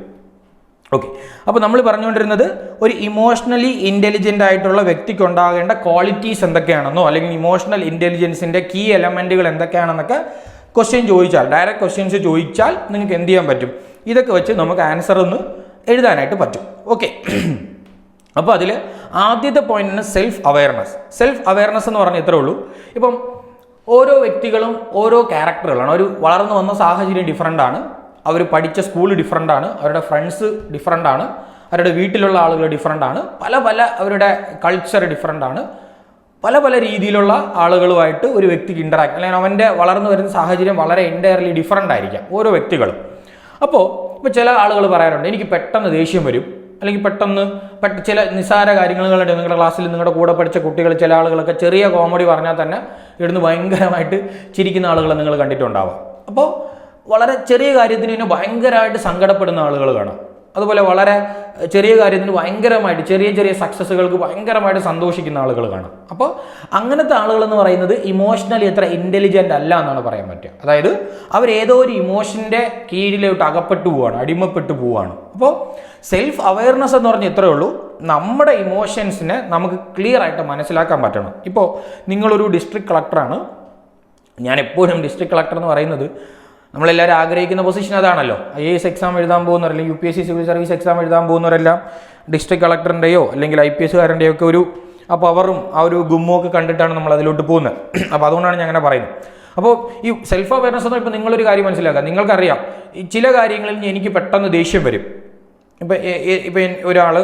ഓക്കെ, അപ്പോൾ നമ്മൾ പറഞ്ഞുകൊണ്ടിരുന്നത് ഒരു ഇമോഷണലി ഇൻ്റലിജൻ്റ് ആയിട്ടുള്ള വ്യക്തിക്ക് ഉണ്ടാകേണ്ട ക്വാളിറ്റീസ് എന്തൊക്കെയാണെന്നോ അല്ലെങ്കിൽ ഇമോഷണൽ ഇൻ്റലിജൻസിൻ്റെ കീ എലമെൻറ്റുകൾ എന്തൊക്കെയാണെന്നൊക്കെ ക്വസ്റ്റ്യൻ ചോദിച്ചാൽ, ഡയറക്റ്റ് ക്വസ്റ്റ്യൻസ് ചോദിച്ചാൽ നിങ്ങൾക്ക് എന്ത് ചെയ്യാൻ പറ്റും, ഇതൊക്കെ വെച്ച് നമുക്ക് ആൻസർ ഒന്ന് എഴുതാനായിട്ട് പറ്റും. ഓക്കെ, അപ്പോൾ അതിൽ ആദ്യത്തെ പോയിന്റാണ് സെൽഫ് അവയർനെസ്. സെൽഫ് അവയർനെസ് എന്ന് പറഞ്ഞാൽ ഇത്രേ ഉള്ളൂ. ഇപ്പം ഓരോ വ്യക്തികളും ഓരോ ക്യാരക്ടറുകളാണ്. ഒരു വളർന്നു വന്ന സാഹചര്യം ഡിഫറൻ്റാണ്, അവർ പഠിച്ച സ്കൂൾ ഡിഫറൻ്റാണ്, അവരുടെ ഫ്രണ്ട്സ് ഡിഫറൻ്റാണ്, അവരുടെ വീട്ടിലുള്ള ആളുകൾ ഡിഫറൻ്റാണ്, പല അവരുടെ കൾച്ചർ ഡിഫറൻ്റാണ്. പല രീതിയിലുള്ള ആളുകളുമായിട്ട് ഒരു വ്യക്തിക്ക് ഇൻ്ററാക്ട്, അല്ലെങ്കിൽ അവൻ്റെ വളർന്നു വരുന്ന സാഹചര്യം വളരെ എൻറ്റയർലി ഡിഫറൻ്റ് ആയിരിക്കാം ഓരോ വ്യക്തികളും. അപ്പോൾ ചില ആളുകൾ പറയാറുണ്ട്, എനിക്ക് പെട്ടെന്ന് ദേഷ്യം വരും, അല്ലെങ്കിൽ പെട്ടെന്ന് ചില നിസ്സാര കാര്യങ്ങളുണ്ട്. നിങ്ങളുടെ ക്ലാസ്സിൽ നിങ്ങളുടെ കൂടെ പഠിച്ച കുട്ടികൾ, ചില ആളുകളൊക്കെ ചെറിയ കോമഡി പറഞ്ഞാൽ തന്നെ ഇവിടുന്ന് ഭയങ്കരമായിട്ട് ചിരിക്കുന്ന ആളുകളെ നിങ്ങൾ കണ്ടിട്ടുണ്ടാവാം. അപ്പോൾ വളരെ ചെറിയ കാര്യത്തിന് തന്നെ ഭയങ്കരമായിട്ട് സങ്കടപ്പെടുന്ന ആളുകൾ കാണാം. അതുപോലെ വളരെ ചെറിയ കാര്യത്തിന് ഭയങ്കരമായിട്ട് ചെറിയ സക്സസ്സുകൾക്ക് ഭയങ്കരമായിട്ട് സന്തോഷിക്കുന്ന ആളുകൾ കാണാം. അപ്പോൾ അങ്ങനത്തെ ആളുകളെന്ന് പറയുന്നത് ഇമോഷണലി എത്ര ഇൻ്റലിജൻ്റ് അല്ല എന്നാണ് പറയാൻ പറ്റുക. അതായത് അവരേതോ ഒരു ഇമോഷൻ്റെ കീഴിലോട്ട് അകപ്പെട്ടു പോവുകയാണ്, അടിമപ്പെട്ടു പോവുകയാണ്. അപ്പോൾ സെൽഫ് അവയർനെസ് എന്ന് പറഞ്ഞാൽ ഇത്രയേ ഉള്ളൂ, നമ്മുടെ ഇമോഷൻസിനെ നമുക്ക് ക്ലിയർ ആയിട്ട് മനസ്സിലാക്കാൻ പറ്റണം. ഇപ്പോൾ നിങ്ങളൊരു ഡിസ്ട്രിക്ട് കളക്ടറാണ്. ഞാൻ എപ്പോഴും ഡിസ്ട്രിക്ട് കളക്ടർ എന്ന് പറയുന്നത് നമ്മളെല്ലാവരും ആഗ്രഹിക്കുന്ന പൊസിഷൻ അതാണല്ലോ. IAS എക്സാം എഴുതാൻ പോകുന്നവരല്ലെങ്കിൽ UPSC സിവിൽ സർവീസ് എക്സാം എഴുതാൻ പോകുന്നവരെല്ലാം ഡിസ്ട്രിക്ട് കളക്ടറിൻ്റെയോ അല്ലെങ്കിൽ IPSകാരൻ്റെയോ ഒക്കെ ഒരു ആ പവറും ആ ഒരു ഗുമ്മും ഒക്കെ കണ്ടിട്ടാണ് നമ്മൾ അതിലോട്ട് പോകുന്നത്. അപ്പോൾ അതുകൊണ്ടാണ് ഞാൻ അങ്ങനെ പറയുന്നത്. അപ്പോൾ ഈ സെൽഫ് അവയർനെസ് എന്ന് ഇപ്പോൾ നിങ്ങളൊരു കാര്യം മനസ്സിലാക്കുക, നിങ്ങൾക്കറിയാം ഈ ചില കാര്യങ്ങളിൽ എനിക്ക് പെട്ടെന്ന് ദേഷ്യം വരും. ഇപ്പം ഒരാൾ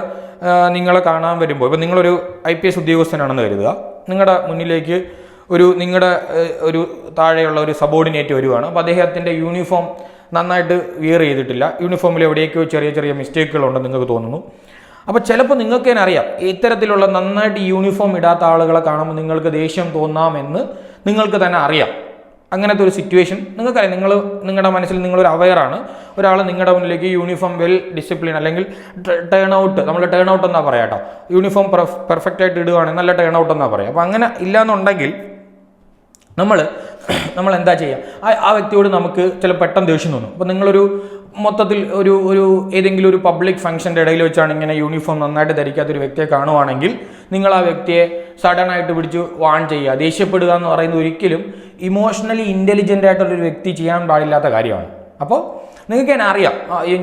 നിങ്ങളെ കാണാൻ വരുമ്പോൾ, ഇപ്പം നിങ്ങളൊരു IPS ഉദ്യോഗസ്ഥനാണെന്ന് കരുതുക, നിങ്ങളുടെ മുന്നിലേക്ക് നിങ്ങളുടെ ഒരു താഴെയുള്ള ഒരു സബോർഡിനേറ്റ് വരുവാണ്. അപ്പോൾ അദ്ദേഹത്തിൻ്റെ യൂണിഫോം നന്നായിട്ട് വിയർ ചെയ്തിട്ടില്ല, യൂണിഫോമിൽ എവിടെയൊക്കെയോ ചെറിയ മിസ്റ്റേക്കുകളുണ്ടെന്ന് നിങ്ങൾക്ക് തോന്നുന്നു. അപ്പോൾ ചിലപ്പോൾ നിങ്ങൾക്ക് തന്നെ അറിയാം, ഇത്തരത്തിലുള്ള നന്നായിട്ട് യൂണിഫോം ഇടാത്ത ആളുകളെ കാണുമ്പോൾ നിങ്ങൾക്ക് ദേഷ്യം തോന്നാമെന്ന് നിങ്ങൾക്ക് തന്നെ അറിയാം. അങ്ങനത്തെ ഒരു സിറ്റുവേഷൻ നിങ്ങൾക്കറിയാം. നിങ്ങളുടെ മനസ്സിൽ നിങ്ങളൊരു അവെയറാണ്, ഒരാൾ നിങ്ങളുടെ മുന്നിലേക്ക് യൂണിഫോം വെൽ ഡിസിപ്ലിൻ അല്ലെങ്കിൽ ടേൺ ഔട്ട്, നമ്മൾ ടേൺ ഔട്ട് എന്നാ പറയാം കേട്ടോ, യൂണിഫോം പെർഫെക്റ്റ് ആയിട്ട് ഇടുകയാണെങ്കിൽ നല്ല ടേൺ ഔട്ട് എന്നാ പറയാം. അപ്പോൾ അങ്ങനെ ഇല്ലയെന്നുണ്ടെങ്കിൽ നമ്മൾ എന്താ ചെയ്യുക, ആ വ്യക്തിയോട് നമുക്ക് ചില പെട്ടെന്ന് ദേഷ്യം തോന്നും. അപ്പോൾ നിങ്ങളൊരു മൊത്തത്തിൽ ഒരു ഏതെങ്കിലും ഒരു പബ്ലിക് ഫംഗ്ഷൻ്റെ ഇടയിൽ വെച്ചാണ് ഇങ്ങനെ യൂണിഫോം നന്നായിട്ട് ധരിക്കാത്തൊരു വ്യക്തിയെ കാണുവാണെങ്കിൽ നിങ്ങൾ ആ വ്യക്തിയെ സഡനായിട്ട് പിടിച്ച് വാൺ ചെയ്യുക. ദേഷ്യപ്പെടുക എന്ന് പറയുന്നത് ഒരിക്കലും ഇമോഷണലി ഇൻ്റലിജൻ്റ് ആയിട്ടുള്ളൊരു വ്യക്തി ചെയ്യാൻ പാടില്ലാത്ത കാര്യമാണ്. അപ്പോൾ നിങ്ങൾക്ക് തന്നെ അറിയാം,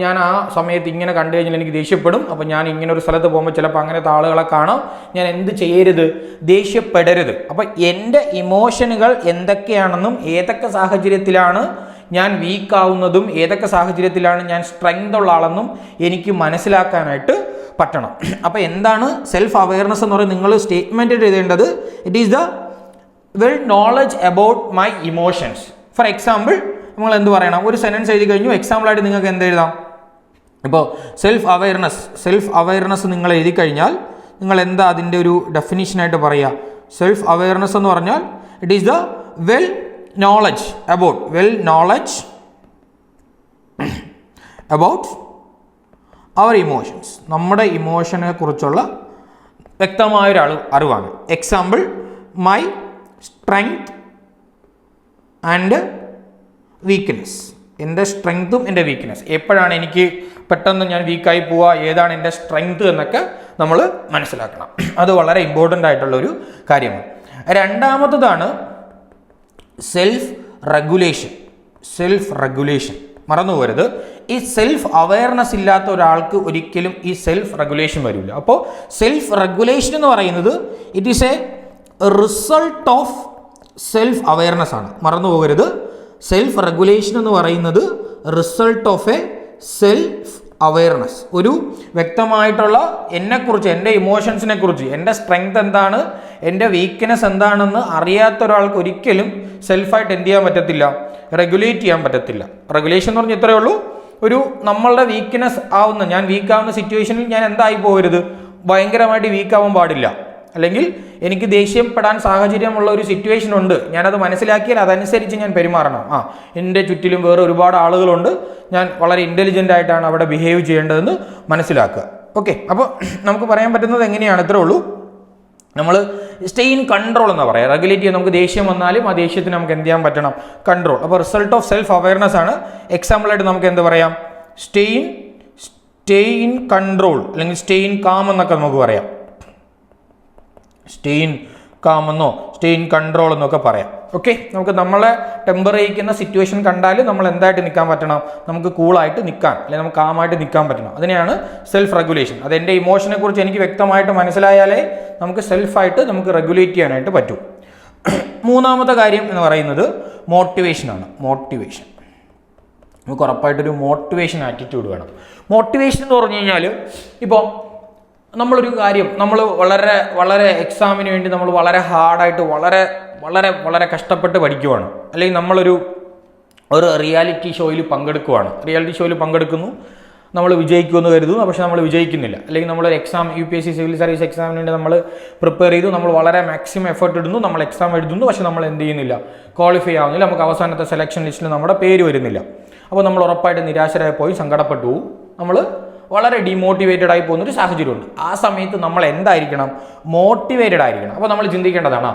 ഞാൻ ആ സമയത്ത് ഇങ്ങനെ കണ്ടു കഴിഞ്ഞാൽ എനിക്ക് ദേഷ്യപ്പെടും. അപ്പോൾ ഞാൻ ഇങ്ങനെ ഒരു സ്ഥലത്ത് പോകുമ്പോൾ ചിലപ്പോൾ അങ്ങനത്തെ ആളുകളെ കാണാം. ഞാൻ എന്ത് ചെയ്യരുത്? ദേഷ്യപ്പെടരുത്. അപ്പോൾ എൻ്റെ ഇമോഷനുകൾ എന്തൊക്കെയാണെന്നും ഏതൊക്കെ സാഹചര്യത്തിലാണ് ഞാൻ വീക്കാവുന്നതും ഏതൊക്കെ സാഹചര്യത്തിലാണ് ഞാൻ സ്ട്രെങ്ത് ഉള്ള ആളെന്നും എനിക്ക് മനസ്സിലാക്കാനായിട്ട് പറ്റണം. അപ്പോൾ എന്താണ് സെൽഫ് അവെയർനെസ് എന്ന് പറയുന്നത്? നിങ്ങൾ സ്റ്റേറ്റ്മെൻറ്റ് എഴുതേണ്ടത് it is the well knowledge about my emotions. For example നമ്മൾ എന്ത് പറയണം? ഒരു സെൻറ്റൻസ് എഴുതി കഴിഞ്ഞു. എക്സാമ്പിളായിട്ട് നിങ്ങൾക്ക് എന്ത് എഴുതാം? ഇപ്പോൾ സെൽഫ് അവെയർനെസ് നിങ്ങൾ എഴുതി കഴിഞ്ഞാൽ നിങ്ങൾ എന്താ അതിൻ്റെ ഒരു ഡെഫിനിഷനായിട്ട് പറയുക? സെൽഫ് അവെയർനെസ് എന്ന് പറഞ്ഞാൽ it is the well knowledge about our emotions. നമ്മുടെ ഇമോഷനെ കുറിച്ചുള്ള വ്യക്തമായൊരു അറിവാണ്. Example, my strength and weakness. എൻ്റെ സ്ട്രെങ്ത്തും എൻ്റെ വീക്ക്നെസ്. എപ്പോഴാണ് എനിക്ക് പെട്ടെന്ന് ഞാൻ വീക്കായി പോവുക, ഏതാണ് എൻ്റെ സ്ട്രെങ്ത് എന്നൊക്കെ നമ്മൾ മനസ്സിലാക്കണം. അത് വളരെ ഇമ്പോർട്ടൻ്റ് ആയിട്ടുള്ളൊരു കാര്യമാണ്. രണ്ടാമത്തതാണ് സെൽഫ് റെഗുലേഷൻ. മറന്നു പോകരുത്. ഈ സെൽഫ് അവെയർനെസ് ഇല്ലാത്ത ഒരാൾക്ക് ഒരിക്കലും ഈ സെൽഫ് റെഗുലേഷൻ വരില്ല. അപ്പോൾ സെൽഫ് റെഗുലേഷൻ എന്ന് പറയുന്നത് it is A result of self awareness ആണ്. മറന്നു പോകരുത്. സെൽഫ് റെഗുലേഷൻ എന്ന് പറയുന്നത് result of A self awareness. ഒരു വ്യക്തമായിട്ടുള്ള എന്നെക്കുറിച്ച്, എൻ്റെ ഇമോഷൻസിനെ കുറിച്ച്, എൻ്റെ സ്ട്രെങ്ത് എന്താണ്, എൻ്റെ വീക്ക്നെസ് എന്താണെന്ന് അറിയാത്ത ഒരാൾക്ക് ഒരിക്കലും സെൽഫായിട്ട് എന്ത് ചെയ്യാൻ പറ്റത്തില്ല? റെഗുലേറ്റ് ചെയ്യാൻ പറ്റത്തില്ല. റെഗുലേഷൻ എന്ന് പറഞ്ഞാൽ ഇത്രയേ ഉള്ളൂ. ഒരു നമ്മളുടെ വീക്ക്നെസ് ആവുന്ന, ഞാൻ വീക്കാവുന്ന സിറ്റുവേഷനിൽ ഞാൻ എന്തായി പോകരുത്? ഭയങ്കരമായിട്ട് വീക്കാവാൻ പാടില്ല. അല്ലെങ്കിൽ എനിക്ക് ദേഷ്യപ്പെടാൻ സാഹചര്യമുള്ള ഒരു സിറ്റുവേഷൻ ഉണ്ട്, ഞാനത് മനസ്സിലാക്കിയാൽ അതനുസരിച്ച് ഞാൻ പെരുമാറണം. എൻ്റെ ചുറ്റിലും വേറെ ഒരുപാട് ആളുകളുണ്ട്, ഞാൻ വളരെ ഇൻ്റലിജൻ്റ് ആയിട്ടാണ് അവിടെ ബിഹേവ് ചെയ്യേണ്ടതെന്ന് മനസ്സിലാക്കുക. ഓക്കെ, അപ്പോൾ നമുക്ക് പറയാൻ പറ്റുന്നത് എങ്ങനെയാണ്? ഇത്രേ ഉള്ളൂ. നമ്മൾ സ്റ്റേ ഇൻ കൺട്രോൾ എന്നാണ് പറയുക. റെഗുലേറ്റ് ചെയ്യാൻ നമുക്ക് ദേഷ്യം വന്നാലും ആ ദേഷ്യത്തിന് നമുക്ക് എന്ത് ചെയ്യാൻ പറ്റണം? കൺട്രോൾ. അപ്പോൾ റിസൾട്ട് ഓഫ് സെൽഫ് അവെയർനെസ് ആണ്. എക്സാമ്പിളായിട്ട് നമുക്ക് എന്ത് പറയാം? സ്റ്റേ ഇൻ കൺട്രോൾ അല്ലെങ്കിൽ സ്റ്റേ ഇൻ കാം എന്നൊക്കെ നമുക്ക് പറയാം. സ്റ്റേ ഇൻ കാം എന്നോ സ്റ്റേ ഇൻ കൺട്രോൾ എന്നൊക്കെ പറയാം. ഓക്കെ, നമുക്ക് നമ്മളെ ടെമ്പർ ചെയ്യിക്കുന്ന സിറ്റുവേഷൻ കണ്ടാൽ നമ്മൾ എന്തായിട്ട് നിൽക്കാൻ പറ്റണം? നമുക്ക് കൂളായിട്ട് നിൽക്കാൻ, അല്ലെങ്കിൽ നമുക്ക് കാമായിട്ട് നിൽക്കാൻ പറ്റണം. അതിനെയാണ് സെൽഫ് റെഗുലേഷൻ. അത് എൻ്റെ ഇമോഷനെ കുറിച്ച് എനിക്ക് വ്യക്തമായിട്ട് മനസ്സിലായാലേ നമുക്ക് സെൽഫായിട്ട് നമുക്ക് റെഗുലേറ്റ് ചെയ്യാനായിട്ട് പറ്റും. മൂന്നാമത്തെ കാര്യം എന്ന് പറയുന്നത് മോട്ടിവേഷനാണ്. നമുക്ക് ഉറപ്പായിട്ടൊരു മോട്ടിവേഷൻ ആറ്റിറ്റ്യൂഡ് വേണം. മോട്ടിവേഷൻ എന്ന് പറഞ്ഞു കഴിഞ്ഞാൽ ഇപ്പോൾ നമ്മളൊരു കാര്യം നമ്മൾ വളരെ എക്സാമിന് വേണ്ടി നമ്മൾ വളരെ ഹാർഡായിട്ട് വളരെ കഷ്ടപ്പെട്ട് പഠിക്കുവാണ്. അല്ലെങ്കിൽ നമ്മളൊരു റിയാലിറ്റി ഷോയിൽ പങ്കെടുക്കുന്നു, നമ്മൾ വിജയിക്കുമെന്ന് കരുതുന്നു, പക്ഷെ നമ്മൾ വിജയിക്കുന്നില്ല. അല്ലെങ്കിൽ നമ്മളൊരു എക്സാം UPSC സിവിൽ സർവീസ് എക്സാമിന് വേണ്ടി നമ്മൾ പ്രിപ്പയർ ചെയ്തു, നമ്മൾ വളരെ മാക്സിമം എഫേർട്ട് ഇടുന്നു, നമ്മൾ എക്സാം എഴുതുന്നു, പക്ഷെ നമ്മൾ എന്ത് ചെയ്യുന്നില്ല? ക്വാളിഫൈ ആവുന്നില്ല. നമുക്ക് അവസാനത്തെ സെലക്ഷൻ ലിസ്റ്റിൽ നമ്മുടെ പേര് വരുന്നില്ല. അപ്പോൾ നമ്മൾ ഉറപ്പായിട്ട് നിരാശരായി പോയി സങ്കടപ്പെട്ടു പോകും. നമ്മൾ വളരെ ഡീമോട്ടിവേറ്റഡ് ആയി പോകുന്നൊരു സാഹചര്യമുണ്ട്. ആ സമയത്ത് നമ്മൾ എന്തായിരിക്കണം? മോട്ടിവേറ്റഡ് ആയിരിക്കണം. അപ്പോൾ നമ്മൾ ചിന്തിക്കേണ്ടതാണ്,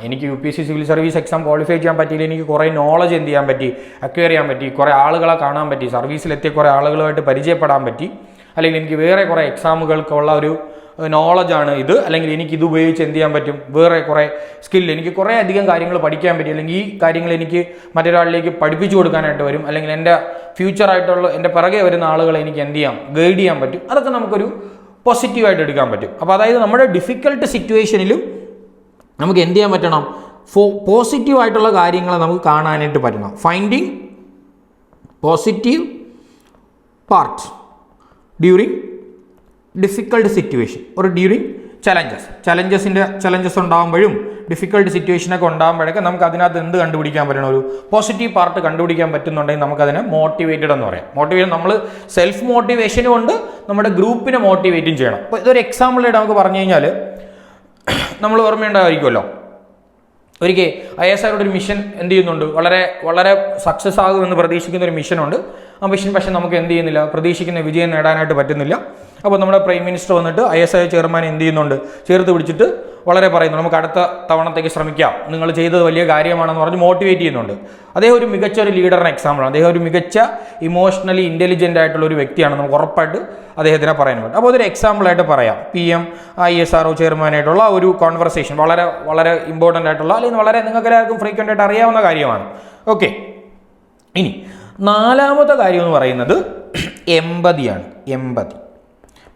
എനിക്ക് UPSC civil service exam qualify ചെയ്യാൻ പറ്റിയില്ല, എനിക്ക് കുറേ നോളജ് എന്ത് ചെയ്യാൻ പറ്റി? അക്വയർ ചെയ്യാൻ പറ്റി, കുറേ ആളുകളെ കാണാൻ പറ്റി, സർവീസിലെത്തിയ കുറേ ആളുകളുമായിട്ട് പരിചയപ്പെടാൻ പറ്റി, അല്ലെങ്കിൽ എനിക്ക് വേറെ കുറേ എക്സാമുകൾക്കുള്ള ഒരു നോളജാണ് ഇത്, അല്ലെങ്കിൽ എനിക്ക് ഇത് ഉപയോഗിച്ച് എന്ത് ചെയ്യാൻ പറ്റും? വേറെ കുറേ സ്കില്ല്, എനിക്ക് കുറേ അധികം കാര്യങ്ങൾ പഠിക്കാൻ പറ്റി, അല്ലെങ്കിൽ ഈ കാര്യങ്ങൾ എനിക്ക് മറ്റൊരാളിലേക്ക് പഠിപ്പിച്ചു കൊടുക്കാനായിട്ട് വരും, അല്ലെങ്കിൽ എൻ്റെ ഫ്യൂച്ചറായിട്ടുള്ള എൻ്റെ പിറകെ വരുന്ന ആളുകളെ എനിക്ക് എന്ത് ചെയ്യാം? ഗൈഡ് ചെയ്യാൻ പറ്റും. അതൊക്കെ നമുക്കൊരു പോസിറ്റീവായിട്ട് എടുക്കാൻ പറ്റും. അപ്പോൾ അതായത് നമ്മുടെ ഡിഫിക്കൽട്ട് സിറ്റുവേഷനിലും നമുക്ക് എന്ത് ചെയ്യാൻ പറ്റണം? പോസിറ്റീവായിട്ടുള്ള കാര്യങ്ങളെ നമുക്ക് കാണാനായിട്ട് പറ്റണം. Finding positive part during difficult situation ഒരു ഡ്യൂറിങ് ചലഞ്ചസ് ഉണ്ടാകുമ്പോഴും ഡിഫിക്കൽട്ട് സിറ്റുവേഷനൊക്കെ ഉണ്ടാകുമ്പോഴൊക്കെ നമുക്ക് അതിനകത്ത് എന്ത് കണ്ടുപിടിക്കാൻ പറ്റണം? ഒരു പോസിറ്റീവ് പാർട്ട് കണ്ടുപിടിക്കാൻ പറ്റുന്നുണ്ടെങ്കിൽ നമുക്കതിനെ മോട്ടിവേറ്റഡ് എന്ന് പറയാം. മോട്ടിവേറ്റ് നമ്മൾ സെൽഫ് മോട്ടിവേഷനും ഉണ്ട്, നമ്മുടെ ഗ്രൂപ്പിനെ മോട്ടിവേറ്റും ചെയ്യണം. അപ്പോൾ ഇതൊരു എക്സാമ്പിളായിട്ട് നമുക്ക് പറഞ്ഞു കഴിഞ്ഞാൽ നമ്മൾ ഓർമ്മയുണ്ടായിരിക്കുമല്ലോ, ഒരിക്കൽ ISRO ഒരു മിഷൻ എന്ത് ചെയ്യുന്നുണ്ട്? വളരെ സക്സസ് ആകുമെന്ന് പ്രതീക്ഷിക്കുന്ന ഒരു മിഷനുണ്ട്. ആ മിഷൻ പക്ഷേ നമുക്ക് എന്ത് ചെയ്യുന്നില്ല? പ്രതീക്ഷിക്കുന്ന വിജയം നേടാനായിട്ട് പറ്റുന്നില്ല. അപ്പോൾ നമ്മുടെ പ്രൈം മിനിസ്റ്റർ വന്നിട്ട് ISI ചെയർമാൻ എന്ത് ചെയ്യുന്നുണ്ട്, ചേർത്ത് പിടിച്ചിട്ട് വളരെ പറയുന്നു, നമുക്ക് അടുത്ത തവണത്തേക്ക് ശ്രമിക്കാം, നിങ്ങൾ ചെയ്തത് വലിയ കാര്യമാണെന്ന് പറഞ്ഞ് മോട്ടിവേറ്റ് ചെയ്യുന്നുണ്ട്. അദ്ദേഹം ഒരു മികച്ച ഒരു ലീഡറിന് എക്സാമ്പിളാണ്. അദ്ദേഹം ഒരു മികച്ച ഇമോഷണലി ഇൻ്റലിജൻ്റ് ആയിട്ടുള്ള ഒരു വ്യക്തിയാണ്, നമുക്ക് ഉറപ്പായിട്ട് അദ്ദേഹത്തിനെ പറയാൻ പറ്റും. അപ്പോൾ അതൊരു എക്സാമ്പിളായിട്ട് പറയാം. PM ISRO ചെയർമാനായിട്ടുള്ള ഒരു കോൺവെർസേഷൻ വളരെ വളരെ ഇമ്പോർട്ടൻ്റ് ആയിട്ടുള്ള, അല്ലെങ്കിൽ വളരെ നിങ്ങൾക്ക് എല്ലാവർക്കും ഫ്രീക്വൻ്റ് ആയിട്ട് അറിയാവുന്ന കാര്യമാണ്. ഓക്കെ, ഇനി നാലാമത്തെ കാര്യം എന്ന് പറയുന്നത് എമ്പതിയാണ്. എമ്പതി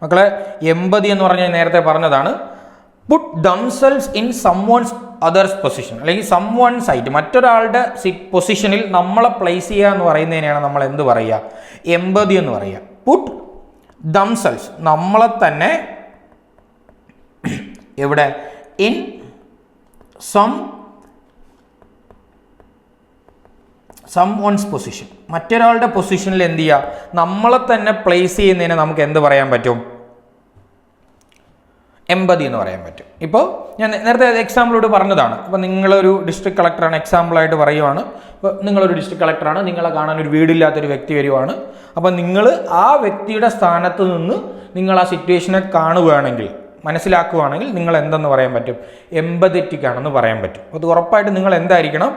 മക്കളെ, എമ്പതി എന്ന് പറഞ്ഞാൽ നേരത്തെ പറഞ്ഞതാണ്, put themselves in someone's others position, അല്ലെങ്കിൽ സംവൺ സൈറ്റ്, മറ്റൊരാളുടെ പൊസിഷനിൽ നമ്മളെ പ്ലേസ് ചെയ്യുക എന്ന് പറയുന്നതിനെയാണ് നമ്മൾ എന്ത് പറയുക, എമ്പതി എന്ന് പറയുക. പുട്ട് ദംസെൽസ്, നമ്മളെ തന്നെ എവിടെ, ഇൻ സംവൺസ് പൊസിഷൻ, മറ്റൊരാളുടെ പൊസിഷനിൽ എന്ത് ചെയ്യുക, നമ്മളെ തന്നെ പ്ലേസ് ചെയ്യുന്നതിനെ നമുക്ക് എന്ത് പറയാൻ പറ്റും, എമ്പതി എന്ന് പറയാൻ പറ്റും. ഇപ്പോൾ ഞാൻ നേരത്തെ എക്സാമ്പിളോട് പറഞ്ഞതാണ്. അപ്പോൾ നിങ്ങളൊരു ഡിസ്ട്രിക്ട് കളക്ടറാണ്, എക്സാമ്പിളായിട്ട് പറയുവാണ്. ഇപ്പോൾ നിങ്ങളൊരു ഡിസ്ട്രിക്ട് കളക്ടറാണ്, നിങ്ങളെ കാണാൻ ഒരു വീടില്ലാത്തൊരു വ്യക്തി വരുവാണ്. അപ്പോൾ നിങ്ങൾ ആ വ്യക്തിയുടെ സ്ഥാനത്ത് നിന്ന് നിങ്ങൾ ആ സിറ്റുവേഷനെ കാണുകയാണെങ്കിൽ, മനസ്സിലാക്കുകയാണെങ്കിൽ നിങ്ങൾ എന്തെന്ന് പറയാൻ പറ്റും, എമ്പതറ്റിക് ആണെന്ന് പറയാൻ പറ്റും. അത് ഉറപ്പായിട്ട് നിങ്ങൾ എന്തായിരിക്കണം,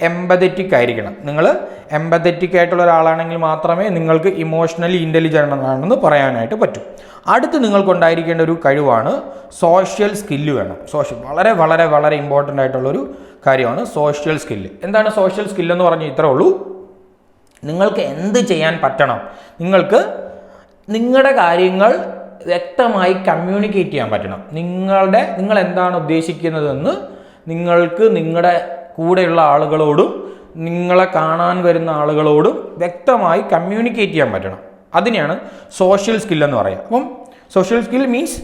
എമ്പതറ്റിക് ആയിരിക്കണം. നിങ്ങൾ എമ്പതറ്റിക് ആയിട്ടുള്ള ഒരാളാണെങ്കിൽ മാത്രമേ നിങ്ങൾക്ക് ഇമോഷണലി ഇൻ്റലിജൻ്റ് ആണെന്ന് പറയാനായിട്ട് പറ്റൂ. അടുത്ത് നിങ്ങൾക്കുണ്ടായിരിക്കേണ്ട ഒരു കഴിവാണ് സോഷ്യൽ സ്കില്ല് വേണം. വളരെ വളരെ വളരെ ഇമ്പോർട്ടൻ്റ് ആയിട്ടുള്ളൊരു കാര്യമാണ് സോഷ്യൽ സ്കില്ല്. എന്താണ് സോഷ്യൽ സ്കില്ലെന്ന് പറഞ്ഞാൽ ഇത്രേ ഉള്ളൂ, നിങ്ങൾക്ക് എന്ത് ചെയ്യാൻ പറ്റണം, നിങ്ങളുടെ കാര്യങ്ങൾ വ്യക്തമായി കമ്മ്യൂണിക്കേറ്റ് ചെയ്യാൻ പറ്റണം. നിങ്ങൾ എന്താണ് ഉദ്ദേശിക്കുന്നതെന്ന് നിങ്ങൾക്ക് നിങ്ങളുടെ കൂടെയുള്ള ആളുകളോടും നിങ്ങളെ കാണാൻ വരുന്ന ആളുകളോടും വ്യക്തമായി കമ്മ്യൂണിക്കേറ്റ് ചെയ്യാൻ പറ്റണം. അതിനെയാണ് സോഷ്യൽ സ്കിൽ എന്ന് പറയുക. അപ്പം social skill means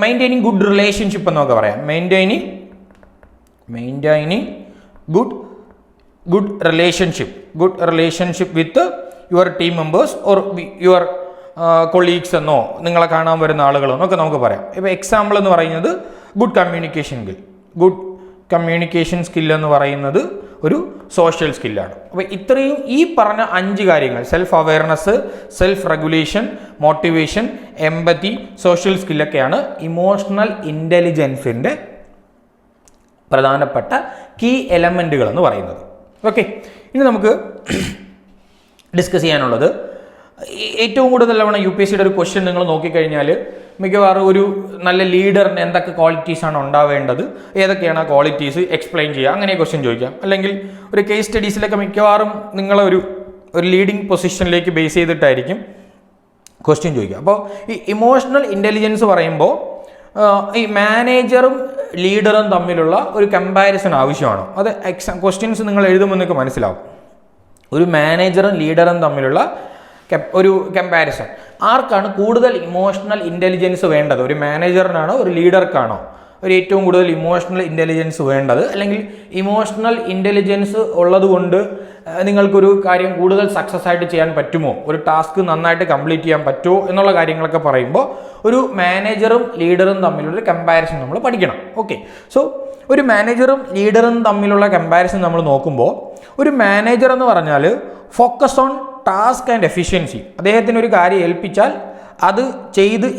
maintaining good relationship എന്നൊക്കെ പറയാം. Maintaining good relationship with your team members or your colleagues എന്നോ നിങ്ങളെ കാണാൻ വരുന്ന ആളുകളോ എന്നൊക്കെ നമുക്ക് പറയാം. ഇപ്പോൾ എക്സാമ്പിൾ എന്ന് പറയുന്നത് ഗുഡ് കമ്മ്യൂണിക്കേഷൻ സ്കിൽ എന്ന് പറയുന്നത് ഒരു സോഷ്യൽ സ്കില്ലാണ്. അപ്പോൾ ഇത്രയും ഈ പറഞ്ഞ 5 കാര്യങ്ങൾ, self awareness, self regulation, motivation, empathy, social സ്കില്ലൊക്കെയാണ് ഇമോഷണൽ ഇൻ്റലിജൻസിൻ്റെ പ്രധാനപ്പെട്ട കീ എലമെൻറ്റുകൾ എന്ന് പറയുന്നത്. ഓക്കെ, ഇനി നമുക്ക് ഡിസ്കസ് ചെയ്യാനുള്ളത്, ഏറ്റവും കൂടുതൽ തവണ UPSCയുടെ ഒരു ക്വസ്റ്റ്യൻ നിങ്ങൾ നോക്കിക്കഴിഞ്ഞാൽ മിക്കവാറും ഒരു നല്ല ലീഡറിന് എന്തൊക്കെ ക്വാളിറ്റീസാണ് ഉണ്ടാവേണ്ടത്, ഏതൊക്കെയാണ് ആ ക്വാളിറ്റീസ് എക്സ്പ്ലെയിൻ ചെയ്യുക, അങ്ങനെ ക്വസ്റ്റ്യൻ ചോദിക്കാം. അല്ലെങ്കിൽ ഒരു കേസ് സ്റ്റഡീസിലൊക്കെ മിക്കവാറും നിങ്ങളൊരു ലീഡിങ് പൊസിഷനിലേക്ക് ബേസ് ചെയ്തിട്ടായിരിക്കും ക്വസ്റ്റ്യൻ ചോദിക്കുക. അപ്പോൾ ഈ ഇമോഷണൽ ഇൻ്റലിജൻസ് പറയുമ്പോൾ ഈ മാനേജറും ലീഡറും തമ്മിലുള്ള ഒരു കമ്പാരിസൺ ആവശ്യമാണ്. അത് ക്വസ്റ്റ്യൻസ് നിങ്ങൾ എഴുതുമ്പോൾ നിങ്ങൾക്ക് മനസ്സിലാവും. ഒരു മാനേജറും ലീഡറും തമ്മിലുള്ള ഒരു കമ്പാരിസൺ, ആർക്കാണ് കൂടുതൽ ഇമോഷണൽ ഇൻ്റലിജൻസ് വേണ്ടത്, ഒരു മാനേജറിനാണോ ഒരു ലീഡർക്കാണോ ഒരു ഏറ്റവും കൂടുതൽ ഇമോഷണൽ ഇൻ്റലിജൻസ് വേണ്ടത്, അല്ലെങ്കിൽ ഇമോഷണൽ ഇൻ്റലിജൻസ് ഉള്ളത് കൊണ്ട് നിങ്ങൾക്കൊരു കാര്യം കൂടുതൽ സക്സസ് ആയിട്ട് ചെയ്യാൻ പറ്റുമോ, ഒരു ടാസ്ക് നന്നായിട്ട് കംപ്ലീറ്റ് ചെയ്യാൻ പറ്റുമോ എന്നുള്ള കാര്യങ്ങളൊക്കെ പറയുമ്പോൾ ഒരു മാനേജറും ലീഡറും തമ്മിലുള്ള കമ്പാരിസൺ നമ്മൾ പഠിക്കണം. ഓക്കെ, സോ ഒരു മാനേജറും ലീഡറും തമ്മിലുള്ള കമ്പാരിസൺ നമ്മൾ നോക്കുമ്പോൾ, ഒരു മാനേജർ എന്ന് പറഞ്ഞാൽ focus on task and efficiency. അദ്ദേഹത്തിന് ഒരു കാര്യം ഏൽപ്പിച്ചാൽ അത്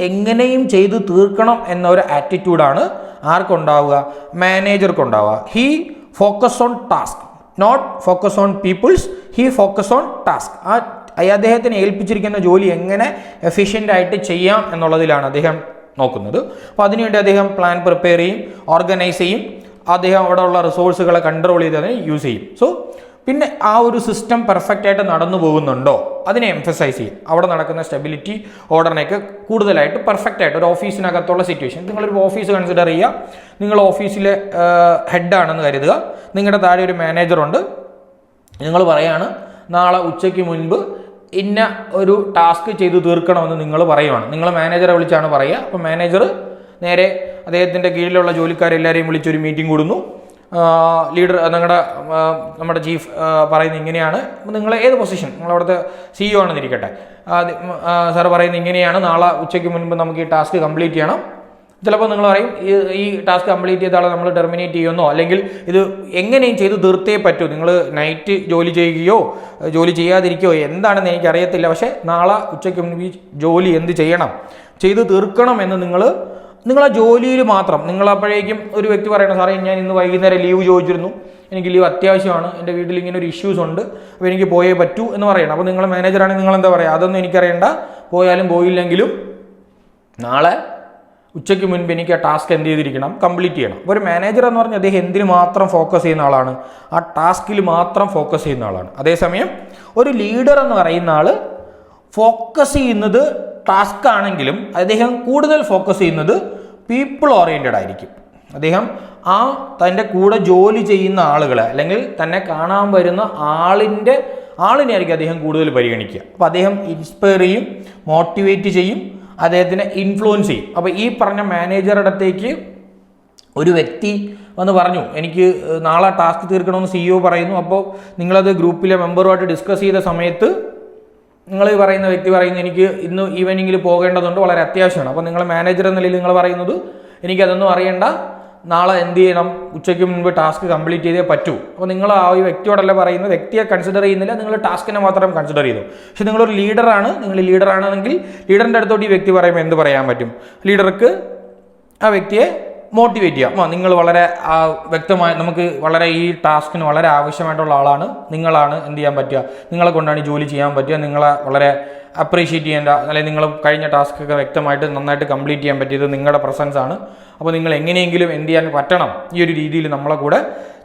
എങ്ങനെയും ചെയ്ത് തീർക്കണം എന്നൊരു ആറ്റിറ്റ്യൂഡാണ് ആർക്കുണ്ടാവുക, മാനേജർക്കുണ്ടാവുക. He focus on task, not focus on peoples, he focus on task. അദ്ദേഹത്തിന് ഏൽപ്പിച്ചിരിക്കുന്ന ജോലി എങ്ങനെ എഫിഷ്യൻ്റ് ആയിട്ട് ചെയ്യാം എന്നുള്ളതിലാണ് അദ്ദേഹം നോക്കുന്നത്. അപ്പോൾ അതിനുവേണ്ടി അദ്ദേഹം പ്ലാൻ പ്രിപ്പയർ ചെയ്യും, ഓർഗനൈസ് ചെയ്യും, അദ്ദേഹം അവിടെ ഉള്ള റിസോഴ്സുകളെ കൺട്രോൾ ചെയ്ത് അതിനെ യൂസ് ചെയ്യും. സോ പിന്നെ ആ ഒരു സിസ്റ്റം പെർഫെക്റ്റ് ആയിട്ട് നടന്നു പോകുന്നുണ്ടോ അതിനെ എംഫസൈസ് ചെയ്യും. അവിടെ നടക്കുന്ന സ്റ്റെബിലിറ്റി ഓർഡറിനെയൊക്കെ കൂടുതലായിട്ട് പെർഫെക്റ്റ് ആയിട്ട് ഒരു ഓഫീസിനകത്തുള്ള സിറ്റുവേഷൻ, നിങ്ങളൊരു ഓഫീസ് കൺസിഡർ ചെയ്യുക, നിങ്ങൾ ഓഫീസിലെ ഹെഡാണെന്ന് കരുതുക, നിങ്ങളുടെ താഴെ ഒരു മാനേജറുണ്ട്, നിങ്ങൾ പറയാണ് നാളെ ഉച്ചയ്ക്ക് മുൻപ് ഇന്ന ഒരു ടാസ്ക് ചെയ്ത് തീർക്കണമെന്ന് നിങ്ങൾ പറയുവാണ്. നിങ്ങൾ മാനേജറെ വിളിച്ചാണ് പറയുക. അപ്പോൾ മാനേജർ നേരെ അദ്ദേഹത്തിൻ്റെ കീഴിലുള്ള ജോലിക്കാരെല്ലാവരെയും വിളിച്ചൊരു മീറ്റിംഗ് കൂടുന്നു. ലീഡർ നമ്മുടെ ചീഫ് പറയുന്നത് ഇങ്ങനെയാണ്, നിങ്ങൾ ഏത് പൊസിഷൻ, നിങ്ങളവിടുത്തെ CEO ആണെന്നിരിക്കട്ടെ, സാർ പറയുന്നത് ഇങ്ങനെയാണ്, നാളെ ഉച്ചയ്ക്ക് മുൻപ് നമുക്ക് ഈ ടാസ്ക് കംപ്ലീറ്റ് ചെയ്യണം. ചിലപ്പോൾ നിങ്ങൾ പറയും ഈ ടാസ്ക് കംപ്ലീറ്റ് ചെയ്ത ആളെ നമ്മൾ ടെർമിനേറ്റ് ചെയ്യുമെന്നോ, അല്ലെങ്കിൽ ഇത് എങ്ങനെയും ചെയ്ത് തീർത്തേ പറ്റൂ, നിങ്ങൾ നൈറ്റ് ജോലി ചെയ്യുകയോ ജോലി ചെയ്യാതിരിക്കുകയോ എന്താണെന്ന് എനിക്കറിയത്തില്ല, പക്ഷേ നാളെ ഉച്ചയ്ക്ക് മുൻപ് ഈ ജോലി എന്ത് ചെയ്യണം, ചെയ്ത് തീർക്കണം എന്ന് നിങ്ങളെ ജോലിയിൽ മാത്രം നിങ്ങളപ്പോഴേക്കും ഒരു വ്യക്തി പറയണം, സാറേ ഞാൻ ഇന്ന് വൈകുന്നേരം ലീവ് ചോദിച്ചിരുന്നു, എനിക്ക് ലീവ് അത്യാവശ്യമാണ്, എൻ്റെ വീട്ടിൽ ഇങ്ങനെ ഒരു ഇഷ്യൂസ് ഉണ്ട്, അപ്പോൾ എനിക്ക് പോയേ പറ്റൂ എന്ന് പറയണം. അപ്പോൾ നിങ്ങൾ മാനേജറാണെങ്കിൽ നിങ്ങൾ എന്താ പറയുക, അതൊന്നും എനിക്കറിയണ്ട, പോയാലും പോയില്ലെങ്കിലും നാളെ ഉച്ചയ്ക്ക് മുൻപ് എനിക്ക് ആ ടാസ്ക് എന്ത് ചെയ്തിരിക്കണം, കംപ്ലീറ്റ് ചെയ്യണം. അപ്പോൾ ഒരു മാനേജർ എന്ന് പറഞ്ഞാൽ അദ്ദേഹം എന്തിന് മാത്രം ഫോക്കസ് ചെയ്യുന്ന ആളാണ്, ആ ടാസ്കിൽ മാത്രം ഫോക്കസ് ചെയ്യുന്ന ആളാണ്. അതേസമയം ഒരു ലീഡർ എന്ന് പറയുന്ന ആൾ ഫോക്കസ് ചെയ്യുന്നത് ടാസ്ക് ആണെങ്കിലും അദ്ദേഹം കൂടുതൽ ഫോക്കസ് ചെയ്യുന്നത് പീപ്പിൾ ഓറിയൻറ്റഡ് ആയിരിക്കും. അദ്ദേഹം ആ തൻ്റെ കൂടെ ജോലി ചെയ്യുന്ന ആളുകളെ അല്ലെങ്കിൽ തന്നെ കാണാൻ വരുന്ന ആളിനെ ആയിരിക്കും അദ്ദേഹം കൂടുതൽ പരിഗണിക്കുക. അപ്പോൾ അദ്ദേഹം ഇൻസ്പയർ ചെയ്യും, മോട്ടിവേറ്റ് ചെയ്യും, അദ്ദേഹത്തിനെ ഇൻഫ്ലുവൻസ് ചെയ്യും. അപ്പോൾ ഈ പറഞ്ഞ മാനേജറുടെ അടുത്തേക്ക് ഒരു വ്യക്തി വന്ന് പറഞ്ഞു, എനിക്ക് നാളെ ടാസ്ക് തീർക്കണമെന്ന് CEO പറയുന്നു, അപ്പോൾ നിങ്ങളത് ഗ്രൂപ്പിലെ മെമ്പറുമായിട്ട് ഡിസ്കസ് ചെയ്ത സമയത്ത് നിങ്ങൾ പറയുന്ന വ്യക്തി പറയുന്നു, എനിക്ക് ഇന്ന് ഈവനിങ്ങിൽ പോകേണ്ടതുണ്ട്, വളരെ അത്യാവശ്യമാണ്. അപ്പോൾ നിങ്ങൾ മാനേജർ എന്ന നിലയിൽ നിങ്ങൾ പറയുന്നത്, എനിക്കതൊന്നും അറിയണ്ട, നാളെ എന്ത് ചെയ്യണം, ഉച്ചയ്ക്ക് മുൻപ് ടാസ്ക് കംപ്ലീറ്റ് ചെയ്തേ പറ്റൂ. അപ്പോൾ നിങ്ങൾ ആ ഒരു വ്യക്തിയോടല്ല പറയുന്നത്, വ്യക്തിയെ കൺസിഡർ ചെയ്യുന്നില്ല, നിങ്ങൾ ടാസ്കിനെ മാത്രം കൺസിഡർ ചെയ്തു. പക്ഷെ നിങ്ങളൊരു ലീഡറാണ്, നിങ്ങൾ ലീഡറാണെങ്കിൽ ലീഡറിൻ്റെ അടുത്തോട്ട് ഈ വ്യക്തി പറയുമ്പോൾ എന്ത് പറയാൻ പറ്റും, ലീഡർക്ക് ആ വ്യക്തിയെ മോട്ടിവേറ്റ് ചെയ്യാം. നിങ്ങൾ വളരെ വ്യക്തമായി, നമുക്ക് വളരെ ഈ ടാസ്കിന് വളരെ ആവശ്യമായിട്ടുള്ള ആളാണ്, നിങ്ങളാണ് എന്ത് ചെയ്യാൻ പറ്റുക, നിങ്ങളെ കൊണ്ടാണ് ഈ ജോലി ചെയ്യാൻ പറ്റുക, നിങ്ങളെ വളരെ അപ്രീഷിയേറ്റ് ചെയ്യേണ്ട, അല്ലെങ്കിൽ നിങ്ങൾ കഴിഞ്ഞ ടാസ്കൊക്കെ വ്യക്തമായിട്ട് നന്നായിട്ട് കംപ്ലീറ്റ് ചെയ്യാൻ പറ്റിയത് നിങ്ങളുടെ പ്രസൻസ് ആണ്. അപ്പോൾ നിങ്ങൾ എങ്ങനെയെങ്കിലും എന്ത് ചെയ്യാൻ പറ്റണം, ഈ ഒരു രീതിയിൽ നമ്മളെ കൂടെ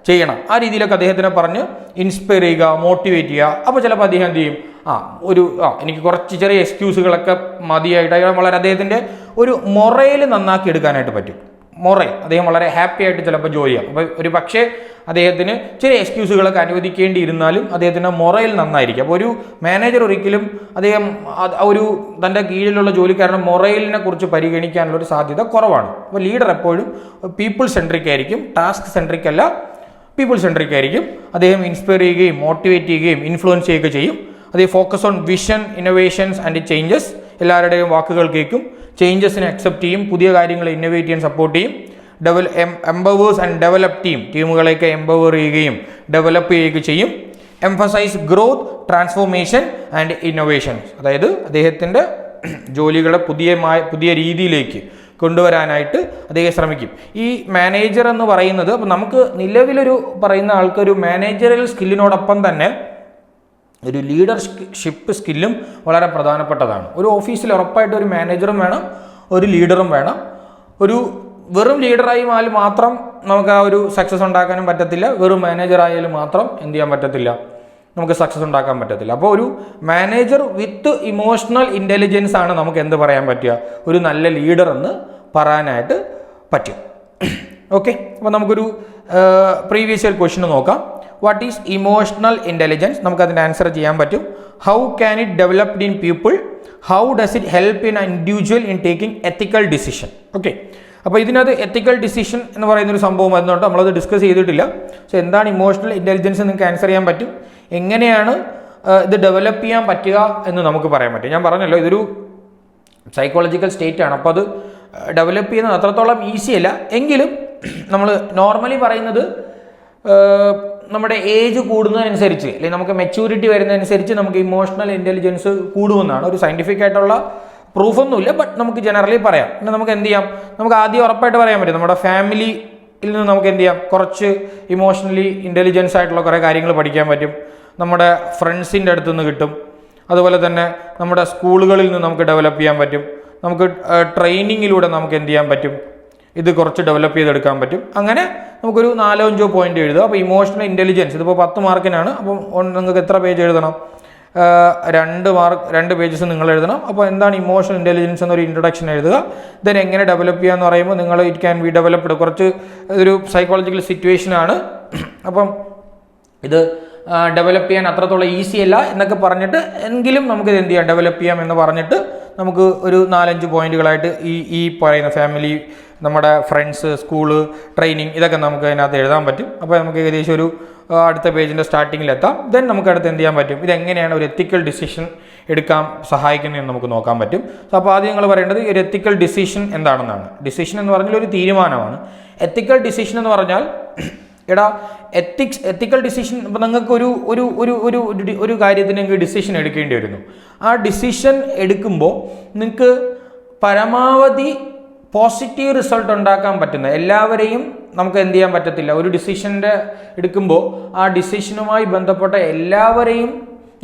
ചെയ്യണം. ആ രീതിയിലൊക്കെ അദ്ദേഹത്തിനെ പറഞ്ഞ് ഇൻസ്പയർ ചെയ്യുക, മോട്ടിവേറ്റ് ചെയ്യുക. അപ്പോൾ ചിലപ്പോൾ അദ്ദേഹം എന്ത് ചെയ്യും, എനിക്ക് കുറച്ച് ചെറിയ എക്സ്ക്യൂസുകളൊക്കെ മതിയായിട്ട് വളരെ അദ്ദേഹത്തിൻ്റെ ഒരു മൊറയിൽ നന്നാക്കി എടുക്കാനായിട്ട് പറ്റും. അദ്ദേഹം വളരെ ഹാപ്പി ആയിട്ട് ചിലപ്പോൾ ജോലി ചെയ്യാം. അപ്പോൾ ഒരു പക്ഷേ അദ്ദേഹത്തിന് ചെറിയ എക്സ്ക്യൂസുകളൊക്കെ അനുവദിക്കേണ്ടിയിരുന്നാലും അദ്ദേഹത്തിൻ്റെ മൊറയിൽ നന്നായിരിക്കും. അപ്പോൾ ഒരു മാനേജർ ഒരിക്കലും അദ്ദേഹം ഒരു തൻ്റെ കീഴിലുള്ള ജോലിക്കാരൻ്റെ മൊറയിലിനെ കുറിച്ച് പരിഗണിക്കാനുള്ളൊരു സാധ്യത കുറവാണ്. അപ്പോൾ ലീഡർ എപ്പോഴും പീപ്പിൾ സെൻട്രിക് ആയിരിക്കും, ടാസ്ക് സെൻട്രിക് അല്ല, പീപ്പിൾ സെൻട്രിക് ആയിരിക്കും. അദ്ദേഹം ഇൻസ്പയർ ചെയ്യുകയും മോട്ടിവേറ്റ് ചെയ്യുകയും ഇൻഫ്ലുവൻസ് ചെയ്യുകയും ചെയ്യും. അദ്ദേഹം focus on vision, innovations and changes. എല്ലാവരുടെയും വാക്കുകൾ കേൾക്കും, ചേഞ്ചസിനെ അക്സെപ്റ്റ് ചെയ്യും, പുതിയ കാര്യങ്ങൾ ഇന്നോവേറ്റ് ചെയ്യാൻ സപ്പോർട്ട് ചെയ്യും. എംപവേഴ്സ് ആൻഡ് ഡെവലപ്പ് ടീമുകളെയൊക്കെ എംപവർ ചെയ്യുകയും ഡെവലപ്പ് ചെയ്യുകയും ചെയ്യും. Emphasise growth, transformation and innovations. അതായത് അദ്ദേഹത്തിൻ്റെ ജോലികളെ പുതിയ രീതിയിലേക്ക് കൊണ്ടുവരാനായിട്ട് അദ്ദേഹം ശ്രമിക്കും. ഈ മാനേജർ എന്ന് പറയുന്നത്, അപ്പോൾ നമുക്ക് നിലവിലൊരു പറയുന്ന ആൾക്കൊരു മാനേജറൽ സ്കില്ലിനോടൊപ്പം തന്നെ ഒരു ലീഡർഷിപ്പ് സ്കില്ലും വളരെ പ്രധാനപ്പെട്ടതാണ്. ഒരു ഓഫീസിൽ ഉറപ്പായിട്ട് ഒരു മാനേജറും വേണം, ഒരു ലീഡറും വേണം. വെറും ലീഡറായി മാത്രം നമുക്ക് ആ ഒരു സക്സസ് ഉണ്ടാക്കാനും പറ്റത്തില്ല, വെറും മാനേജറായാലും മാത്രം എന്ത് ചെയ്യാൻ പറ്റത്തില്ല, നമുക്ക് സക്സസ് ഉണ്ടാക്കാൻ പറ്റത്തില്ല. അപ്പോൾ ഒരു മാനേജർ വിത്ത് ഇമോഷണൽ ഇൻ്റലിജൻസ് ആണ് നമുക്ക് എന്ത് പറയാൻ പറ്റുക, ഒരു നല്ല ലീഡർ എന്ന് പറയാനായിട്ട് പറ്റും. ഓക്കെ, അപ്പോൾ നമുക്കൊരു പ്രീവിയസ് ഇയർ ക്വസ്റ്റ്യൻ നോക്കാം. What is emotional intelligence? നമുക്കതിൻ്റെ ആൻസർ ചെയ്യാൻ പറ്റും. How can it developed in people? How does it help in individual in taking ethical decision? Okay, അപ്പോൾ ഇതിനകത്ത് എത്തിക്കൽ ഡിസിഷൻ എന്ന് പറയുന്നൊരു സംഭവം വരുന്നുണ്ട്, നമ്മളത് ഡിസ്കസ് ചെയ്തിട്ടില്ല. സോ എന്താണ് ഇമോഷണൽ ഇൻ്റലിജൻസ് നിങ്ങൾക്ക് ആൻസർ ചെയ്യാൻ പറ്റും. എങ്ങനെയാണ് ഇത് ഡെവലപ്പ് ചെയ്യാൻ പറ്റുക എന്ന് നമുക്ക് പറയാൻ പറ്റും. ഞാൻ പറഞ്ഞല്ലോ, ഇതൊരു സൈക്കോളജിക്കൽ സ്റ്റേറ്റ് ആണ്. അപ്പോൾ അത് ഡെവലപ്പ് ചെയ്യുന്നത് അത്രത്തോളം ഈസി അല്ല. എങ്കിലും നമ്മൾ നോർമലി പറയുന്നത് നമ്മുടെ ഏജ് കൂടുന്നതനുസരിച്ച്, അല്ലെങ്കിൽ നമുക്ക് മെച്യൂരിറ്റി വരുന്നതനുസരിച്ച് നമുക്ക് ഇമോഷണൽ ഇൻ്റലിജൻസ് കൂടുമെന്നാണ്. ഒരു സയൻറ്റിഫിക് ആയിട്ടുള്ള പ്രൂഫൊന്നുമില്ല, ബട്ട് നമുക്ക് ജനറലി പറയാം. പിന്നെ നമുക്ക് എന്ത് ചെയ്യാം, നമുക്ക് ആദ്യം ഉറപ്പായിട്ട് പറയാൻ പറ്റും, നമ്മുടെ ഫാമിലിയിൽ നിന്ന് നമുക്ക് എന്ത് ചെയ്യാം, കുറച്ച് ഇമോഷണലി ഇൻ്റലിജൻസ് ആയിട്ടുള്ള കുറേ കാര്യങ്ങൾ പഠിക്കാൻ പറ്റും. നമ്മുടെ ഫ്രണ്ട്സിൻ്റെ അടുത്ത് നിന്ന് കിട്ടും. അതുപോലെ തന്നെ നമ്മുടെ സ്കൂളുകളിൽ നിന്ന് നമുക്ക് ഡെവലപ്പ് ചെയ്യാൻ പറ്റും. നമുക്ക് ട്രെയിനിങ്ങിലൂടെ നമുക്ക് എന്ത് ചെയ്യാൻ പറ്റും, ഇത് കുറച്ച് ഡെവലപ്പ് ചെയ്തെടുക്കാൻ പറ്റും. അങ്ങനെ നമുക്കൊരു 4-5 പോയിന്റ് എഴുതുക. അപ്പോൾ ഇമോഷണൽ ഇൻ്റലിജൻസ് ഇതിപ്പോൾ 10 മാർക്കിനാണ്. അപ്പം നിങ്ങൾക്ക് എത്ര പേജ് എഴുതണം? 2 പേജസ് നിങ്ങൾ എഴുതണം. അപ്പോൾ എന്താണ് ഇമോഷണൽ ഇൻ്റലിജൻസ് എന്നൊരു ഇൻട്രൊഡക്ഷൻ എഴുതുക. ദെൻ എങ്ങനെ ഡെവലപ്പ് ചെയ്യുക എന്ന് പറയുമ്പോൾ നിങ്ങൾ ഇറ്റ് ക്യാൻ ബി ഡെവലപ്ഡ്, കുറച്ച് ഒരു സൈക്കോളജിക്കൽ സിറ്റുവേഷനാണ്. അപ്പം ഇത് ഡെവലപ്പ് ചെയ്യാൻ അത്രത്തോളം ഈസി അല്ല എന്നൊക്കെ പറഞ്ഞിട്ട്, എങ്കിലും നമുക്കിത് എന്ത് ചെയ്യാം, ഡെവലപ്പ് ചെയ്യാം എന്ന് പറഞ്ഞിട്ട് നമുക്ക് ഒരു 4-5 പോയിന്റുകളായിട്ട് ഈ പറയുന്ന ഫാമിലി, നമ്മുടെ ഫ്രണ്ട്സ്, സ്കൂള്, ട്രെയിനിങ്, ഇതൊക്കെ നമുക്ക് അതിനകത്ത് എഴുതാൻ പറ്റും. അപ്പോൾ നമുക്ക് ഏകദേശം ഒരു അടുത്ത പേജിൻ്റെ സ്റ്റാർട്ടിങ്ങിലെത്താം. ദെൻ നമുക്ക് അടുത്ത് എന്ത് ചെയ്യാൻ പറ്റും, ഇതെങ്ങനെയാണ് ഒരു എത്തിക്കൽ ഡിസിഷൻ എടുക്കാൻ സഹായിക്കുന്നതെന്ന് നമുക്ക് നോക്കാൻ പറ്റും. സോ അപ്പോൾ ആദ്യം നിങ്ങൾ പറയേണ്ടത് ഒരു എത്തിക്കൽ ഡിസിഷൻ എന്താണെന്നാണ്. ഡിസിഷൻ എന്ന് പറഞ്ഞാൽ ഒരു തീരുമാനമാണ്. എത്തിക്കൽ ഡിസിഷൻ എന്ന് പറഞ്ഞാൽ, എത്തിക്കൽ ഡിസിഷൻ, ഇപ്പം നിങ്ങൾക്ക് ഒരു കാര്യത്തിന് നിങ്ങൾക്ക് ഡിസിഷൻ എടുക്കേണ്ടി വരുന്നു. ആ ഡിസിഷൻ എടുക്കുമ്പോൾ നിങ്ങൾക്ക് പരമാവധി പോസിറ്റീവ് റിസൾട്ട് ഉണ്ടാക്കാൻ പറ്റുന്ന എല്ലാവരെയും നമുക്ക് എന്ത് ചെയ്യാൻ പറ്റത്തില്ല. ഒരു ഡിസിഷൻ്റെ എടുക്കുമ്പോൾ ആ ഡിസിഷനുമായി ബന്ധപ്പെട്ട എല്ലാവരെയും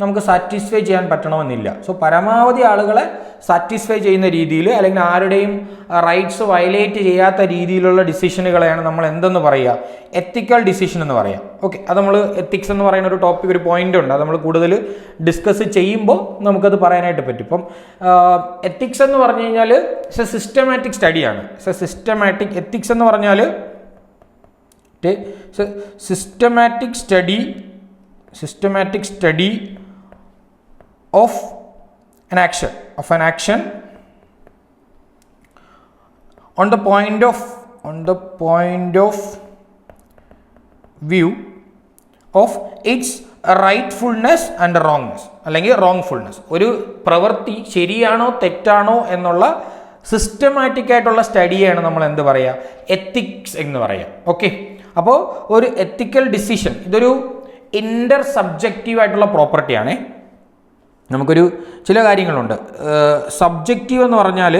നമുക്ക് സാറ്റിസ്ഫൈ ചെയ്യാൻ പറ്റണമെന്നില്ല. സോ പരമാവധി ആളുകളെ സാറ്റിസ്ഫൈ ചെയ്യുന്ന രീതിയിൽ അല്ലെങ്കിൽ ആരുടെയും റൈറ്റ്സ് വയലേറ്റ് ചെയ്യാത്ത രീതിയിലുള്ള ഡിസിഷനുകളെയാണ് നമ്മൾ എന്തെന്ന് പറയുക, എത്തിക്കൽ ഡിസിഷൻ എന്ന് പറയാം. ഓക്കെ, അത് നമ്മൾ എത്തിക്സ് എന്ന് പറയുന്ന ഒരു ടോപ്പിക്, ഒരു പോയിന്റ് ഉണ്ട്, അത് നമ്മൾ കൂടുതൽ ഡിസ്കസ് ചെയ്യുമ്പോൾ നമുക്കത് പറയാനായിട്ട് പറ്റും. ഇപ്പം എത്തിക്സ് എന്ന് പറഞ്ഞു കഴിഞ്ഞാൽ ഇറ്റ്സ് എ സിസ്റ്റമാറ്റിക് സ്റ്റഡിയാണ്. ഇറ്റ്സ് എ സിസ്റ്റമാറ്റിക് എത്തിക്സ് എന്ന് പറഞ്ഞാൽ systematic study of an action on the point of view of its rightfulness and wrongness അല്ലെങ്കിൽ wrongfulness. ഒരു പ്രവൃത്തി ശരിയാണോ തെറ്റാണോ എന്നുള്ള സിസ്റ്റമാറ്റിക് ആയിട്ടുള്ള സ്റ്റഡിയാണ് നമ്മൾ എന്ത് പറയുക, എത്തിക്സ് എന്ന് പറയുക. ഓക്കെ, അപ്പോൾ ഒരു എത്തിക്കൽ ഡിസിഷൻ ഇതൊരു ഇൻ്റർ സബ്ജക്റ്റീവ് ആയിട്ടുള്ള പ്രോപ്പർട്ടിയാണ്. നമുക്കൊരു ചില കാര്യങ്ങളുണ്ട്. സബ്ജക്റ്റീവ് എന്ന് പറഞ്ഞാൽ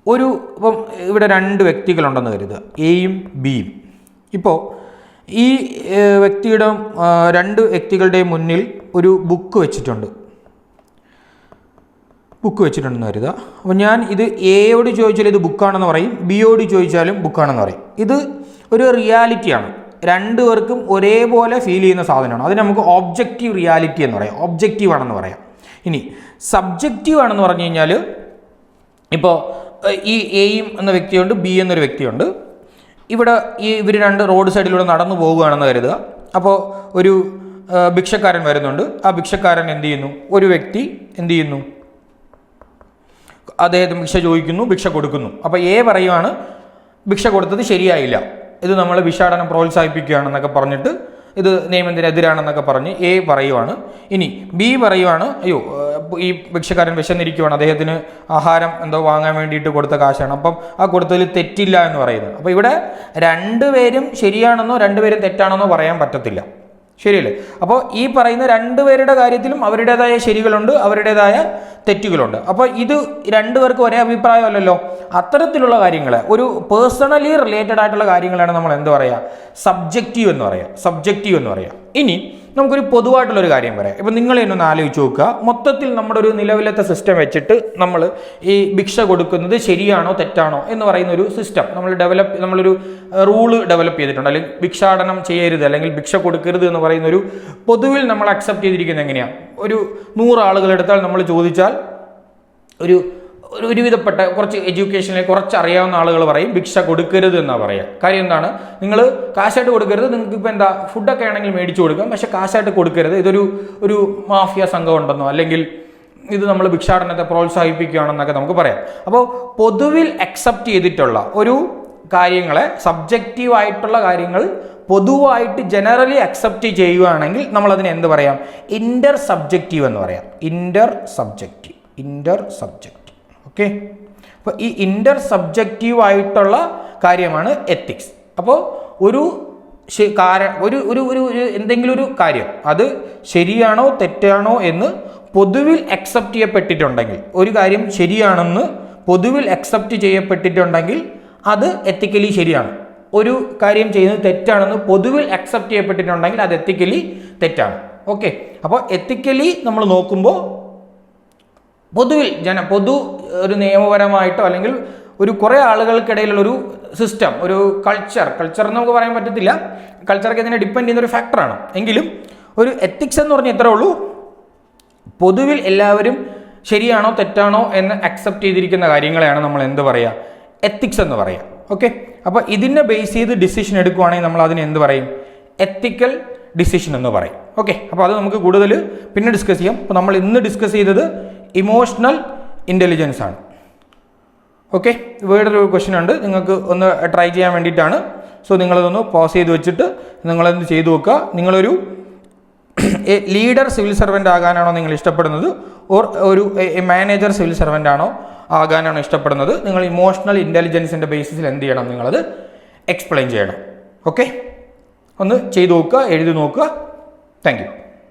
ഇപ്പം ഇവിടെ രണ്ട് വ്യക്തികളുണ്ടെന്ന് കരുതുക, എയും ബിയും. ഇപ്പോൾ ഈ രണ്ട് വ്യക്തികളുടെ മുന്നിൽ ഒരു ബുക്ക് വെച്ചിട്ടുണ്ടെന്ന് കരുതുക. അപ്പോൾ ഞാൻ ഇത് എയോട് ചോദിച്ചാൽ ഇത് ബുക്കാണെന്ന് പറയും, ബിയോട് ചോദിച്ചാലും ബുക്കാണെന്ന് പറയും. ഇത് ഒരു റിയാലിറ്റിയാണ്, രണ്ടുപേർക്കും ഒരേപോലെ ഫീൽ ചെയ്യുന്ന സാധനമാണ്. അതിന് നമുക്ക് ഓബ്ജക്റ്റീവ് റിയാലിറ്റി എന്ന് പറയാം, ഒബ്ജക്റ്റീവ് ആണെന്ന് പറയാം. ഇനി സബ്ജക്റ്റീവ് ആണെന്ന് പറഞ്ഞു കഴിഞ്ഞാൽ ഇപ്പോൾ ഈ എയും എന്ന വ്യക്തിയുണ്ട്, ബി എന്നൊരു വ്യക്തിയുണ്ട്. ഇവിടെ ഇവർ രണ്ട് റോഡ് സൈഡിലൂടെ നടന്നു പോകുകയാണെന്ന് കരുതുക. അപ്പോൾ ഒരു ഭിക്ഷക്കാരൻ വരുന്നുണ്ട്. ആ ഭിക്ഷക്കാരൻ എന്ത് ചെയ്യുന്നു, ഒരു വ്യക്തി എന്ത് ചെയ്യുന്നു, അദ്ദേഹം ഭിക്ഷ ചോദിക്കുന്നു, ഭിക്ഷ കൊടുക്കുന്നു. അപ്പോൾ എ പറയുവാണ് ഭിക്ഷ കൊടുത്തത് ശരിയായില്ല, ഇത് നമ്മൾ ഭിക്ഷാടനം പ്രോത്സാഹിപ്പിക്കുകയാണെന്നൊക്കെ പറഞ്ഞിട്ട് ഇത് നിയമത്തിനെതിരാണെന്നൊക്കെ പറഞ്ഞ് എ പറയുവാണ്. ഇനി ബി പറയുവാണ്, അയ്യോ ഈ ഭിക്ഷക്കാരൻ വിശന്നിരിക്കുവാണ്, അദ്ദേഹത്തിന് ആഹാരം എന്തോ വാങ്ങാൻ വേണ്ടിയിട്ട് കൊടുത്ത കാശാണ്, അപ്പം ആ കൊടുത്തതിൽ തെറ്റില്ല എന്ന് പറയുന്നത്. അപ്പോൾ ഇവിടെ രണ്ടുപേരും ശരിയാണെന്നോ രണ്ടുപേരും തെറ്റാണെന്നോ പറയാൻ പറ്റത്തില്ല, ശരിയല്ലേ? അപ്പോൾ ഈ പറയുന്ന രണ്ടുപേരുടെ കാര്യത്തിലും അവരുടേതായ ശരികളുണ്ട്, അവരുടേതായ തെറ്റുകളുണ്ട്. അപ്പോൾ ഇത് രണ്ടുപേർക്കും ഒരേ അഭിപ്രായമല്ലല്ലോ. അത്തരത്തിലുള്ള കാര്യങ്ങൾ, ഒരു പേഴ്സണലി റിലേറ്റഡ് ആയിട്ടുള്ള കാര്യങ്ങളാണ് നമ്മൾ എന്ത് പറയുക, സബ്ജക്റ്റീവ് എന്ന് പറയുക. ഇനി നമുക്കൊരു പൊതുവായിട്ടുള്ളൊരു കാര്യം പറയാം. ഇപ്പം നിങ്ങൾ എന്നൊന്ന് ആലോചിച്ച് നോക്കുക, മൊത്തത്തിൽ നമ്മുടെ ഒരു നിലവിലത്തെ സിസ്റ്റം വെച്ചിട്ട് നമ്മൾ ഈ ഭിക്ഷ കൊടുക്കുന്നത് ശരിയാണോ തെറ്റാണോ എന്ന് പറയുന്ന ഒരു സിസ്റ്റം നമ്മളൊരു റൂള് ഡെവലപ്പ് ചെയ്തിട്ടുണ്ട്. അല്ലെങ്കിൽ ഭിക്ഷാടനം ചെയ്യരുത് അല്ലെങ്കിൽ ഭിക്ഷ കൊടുക്കരുത് എന്ന് പറയുന്ന ഒരു പൊതുവിൽ നമ്മൾ അക്സെപ്റ്റ് ചെയ്തിരിക്കുന്നത് എങ്ങനെയാണ്? ഒരു 100 ആളുകളെടുത്താൽ നമ്മൾ ചോദിച്ചാൽ ഒരുവിധപ്പെട്ട കുറച്ച് എഡ്യൂക്കേഷനിൽ കുറച്ച് അറിയാവുന്ന ആളുകൾ പറയും ഭിക്ഷ കൊടുക്കരുത് എന്നാണ് പറയുക. കാര്യം എന്താണ്? നിങ്ങൾ കാശായിട്ട് കൊടുക്കരുത്, നിങ്ങൾക്ക് ഇപ്പോൾ എന്താ ഫുഡൊക്കെ ആണെങ്കിൽ മേടിച്ചു കൊടുക്കാം, പക്ഷെ കാശായിട്ട് കൊടുക്കരുത്, ഇതൊരു മാഫിയ സംഘം ഉണ്ടെന്നോ അല്ലെങ്കിൽ ഇത് നമ്മൾ ഭിക്ഷാടനത്തെ പ്രോത്സാഹിപ്പിക്കുകയാണെന്നൊക്കെ നമുക്ക് പറയാം. അപ്പോൾ പൊതുവിൽ അക്സെപ്റ്റ് ചെയ്തിട്ടുള്ള ഒരു കാര്യങ്ങളെ, സബ്ജക്റ്റീവ് ആയിട്ടുള്ള കാര്യങ്ങൾ പൊതുവായിട്ട് ജനറലി അക്സെപ്റ്റ് ചെയ്യുകയാണെങ്കിൽ നമ്മളതിനെ എന്ത് പറയാം, ഇൻ്റർ സബ്ജക്റ്റീവ് എന്ന് പറയാം. ഇൻ്റർ സബ്ജക്റ്റീവ് ഓക്കെ. അപ്പോൾ ഈ ഇൻ്റർ സബ്ജക്റ്റീവ് ആയിട്ടുള്ള കാര്യമാണ് എത്തിക്സ്. അപ്പോൾ ഒരു എന്തെങ്കിലും ഒരു കാര്യം അത് ശരിയാണോ തെറ്റാണോ എന്ന് പൊതുവിൽ അക്സെപ്റ്റ് ചെയ്യപ്പെട്ടിട്ടുണ്ടെങ്കിൽ, ഒരു കാര്യം ശരിയാണെന്ന് പൊതുവിൽ അക്സെപ്റ്റ് ചെയ്യപ്പെട്ടിട്ടുണ്ടെങ്കിൽ അത് എത്തിക്കലി ശരിയാണ്. ഒരു കാര്യം ചെയ്യുന്നത് തെറ്റാണെന്ന് പൊതുവിൽ അക്സെപ്റ്റ് ചെയ്യപ്പെട്ടിട്ടുണ്ടെങ്കിൽ അത് എത്തിക്കലി തെറ്റാണ്. ഓക്കെ, അപ്പോൾ എത്തിക്കലി നമ്മൾ നോക്കുമ്പോൾ പൊതുവിൽ പൊതു ഒരു നിയമപരമായിട്ടോ അല്ലെങ്കിൽ ഒരു കുറേ ആളുകൾക്കിടയിലുള്ളൊരു സിസ്റ്റം, ഒരു കൾച്ചർ എന്ന് നമുക്ക് പറയാൻ പറ്റത്തില്ല, കൾച്ചറൊക്കെ ഇതിനെ ഡിപ്പെൻഡ് ചെയ്യുന്ന ഒരു ഫാക്ടറാണ്. എങ്കിലും ഒരു എത്തിക്സ് എന്ന് പറഞ്ഞാൽ ഇത്രേ ഉള്ളൂ, പൊതുവിൽ എല്ലാവരും ശരിയാണോ തെറ്റാണോ എന്ന് അക്സെപ്റ്റ് ചെയ്തിരിക്കുന്ന കാര്യങ്ങളെയാണ് നമ്മൾ എന്ത് പറയുക, എത്തിക്സ് എന്ന് പറയുക. ഓക്കെ, അപ്പോൾ ഇതിനെ ബേസ് ചെയ്ത് ഡിസിഷൻ എടുക്കുവാണെങ്കിൽ നമ്മൾ അതിനെ എന്ത് പറയും, എത്തിക്കൽ ഡിസിഷൻ എന്ന് പറയും. ഓക്കെ, അപ്പോൾ അത് നമുക്ക് കൂടുതൽ പിന്നെ ഡിസ്കസ് ചെയ്യാം. അപ്പോൾ നമ്മൾ ഇന്ന് ഡിസ്കസ് ചെയ്തത് ഇമോഷണൽ ഇൻ്റലിജൻസ് ആണ്. ഓക്കെ, വേറൊരു ക്വസ്റ്റ്യൻ ഉണ്ട്, നിങ്ങൾക്ക് ഒന്ന് ട്രൈ ചെയ്യാൻ വേണ്ടിയിട്ടാണ്. സോ നിങ്ങളതൊന്ന് പോസ് ചെയ്ത് വെച്ചിട്ട് നിങ്ങളത് ചെയ്തു നോക്കുക. നിങ്ങളൊരു ലീഡർ സിവിൽ സർവൻ്റ് ആകാനാണോ നിങ്ങൾ ഇഷ്ടപ്പെടുന്നത്, ഓർ ഒരു മാനേജർ സിവിൽ സർവൻ്റ് ആണോ ആകാനാണോ ഇഷ്ടപ്പെടുന്നത്? നിങ്ങൾ ഇമോഷണൽ ഇൻ്റലിജൻസിൻ്റെ ബേസിസിൽ എന്ത് ചെയ്യണം, നിങ്ങളത് എക്സ്പ്ലെയിൻ ചെയ്യണം. ഓക്കെ, ഒന്ന് ചെയ്തു നോക്കുക, എഴുതി നോക്കുക. Thank you.